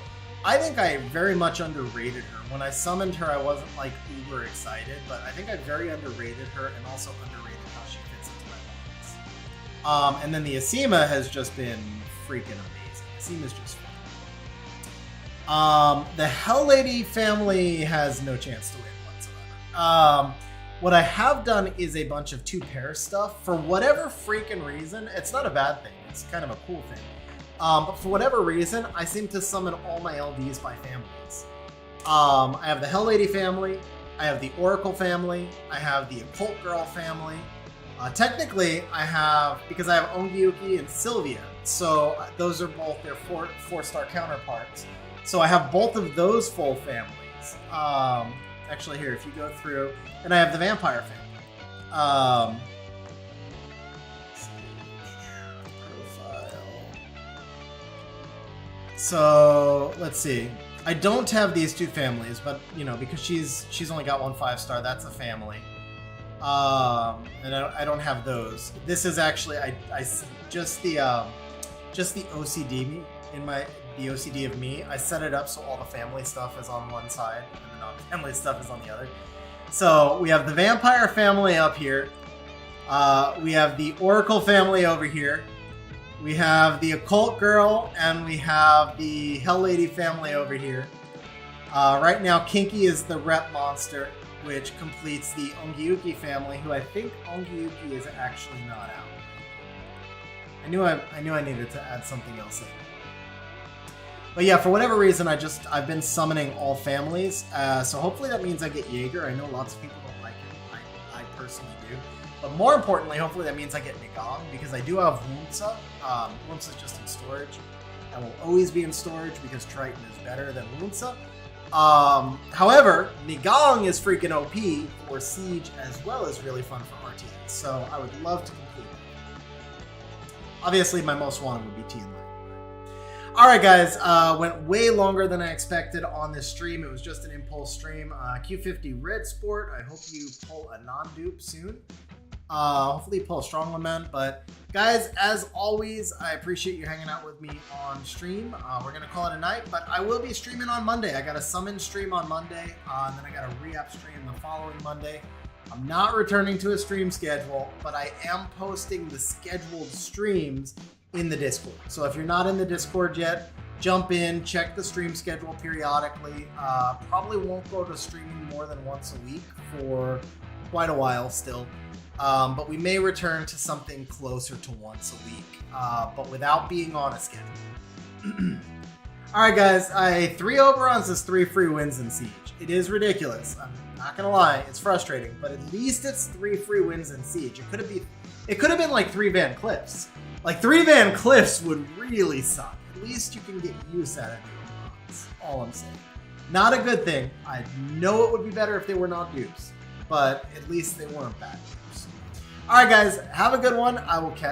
[SPEAKER 1] I think I very much underrated her. When I summoned her, I wasn't like uber excited, but I think I very underrated her, and also underrated how she fits into my lines. And then the Asima has just been freaking amazing. Asima's just fun. The Hell Lady family has no chance to win whatsoever. What I have done is a bunch of 2-pair stuff. For whatever freaking reason, it's not a bad thing. It's kind of a cool thing. But for whatever reason, I seem to summon all my LDs by families. I have the Hell Lady family, I have the Oracle family, I have the Occult Girl family. Technically, I have, because I have Ongyuki and Sylvia, so those are both their 4-star counterparts. So I have both of those full families. Actually, here, if you go through, and I have the Vampire family. So let's see. I don't have these 2 families, but you know, because she's only got 1 5-star, that's a family. And I don't have those. This is actually just the OCD the OCD of me. I set it up so all the family stuff is on one side and the non-family stuff is on the other. So we have the Vampire family up here. We have the Oracle family over here. We have the Occult Girl, and we have the Hell Lady family over here. Right now, Kinky is the rep monster, which completes the Ongyuki family, who I think Ongyuki is actually not out. I knew I needed to add something else in. But yeah, for whatever reason, I've been summoning all families, so hopefully that means I get Jaeger. I know lots of people don't like it. I personally do. But more importantly, hopefully that means I get Nigong, because I do have Wunsa. Wunsa's just in storage. And will always be in storage because Triton is better than Wunsa. However, Nigong is freaking OP for Siege as well as really fun for RTS. So I would love to complete it. Obviously, my most wanted would be T and Light. Alright guys, went way longer than I expected on this stream. It was just an impulse stream. Q50 Red Sport, I hope you pull a non-dupe soon. Hopefully you pull a strong one, man. But guys, as always, I appreciate you hanging out with me on stream. We're going to call it a night, but I will be streaming on Monday. I got a summon stream on Monday, and then I got a re-up stream the following Monday. I'm not returning to a stream schedule, but I am posting the scheduled streams in the Discord. So if you're not in the Discord yet, jump in, check the stream schedule periodically. Probably won't go to streaming more than once a week for quite a while still. But we may return to something closer to once a week, but without being on a schedule. Alright guys, 3 Oberons is 3 free wins in Siege. It is ridiculous. I'm not gonna lie, it's frustrating, but at least it's 3 free wins in Siege. It could have been like 3 Van Cliffs. Like 3 Van Cliffs would really suck. At least you can get use out of the Oberons. All I'm saying. Not a good thing. I know it would be better if they were not dupes, but at least they weren't bad dupes. Alright guys, have a good one. I will catch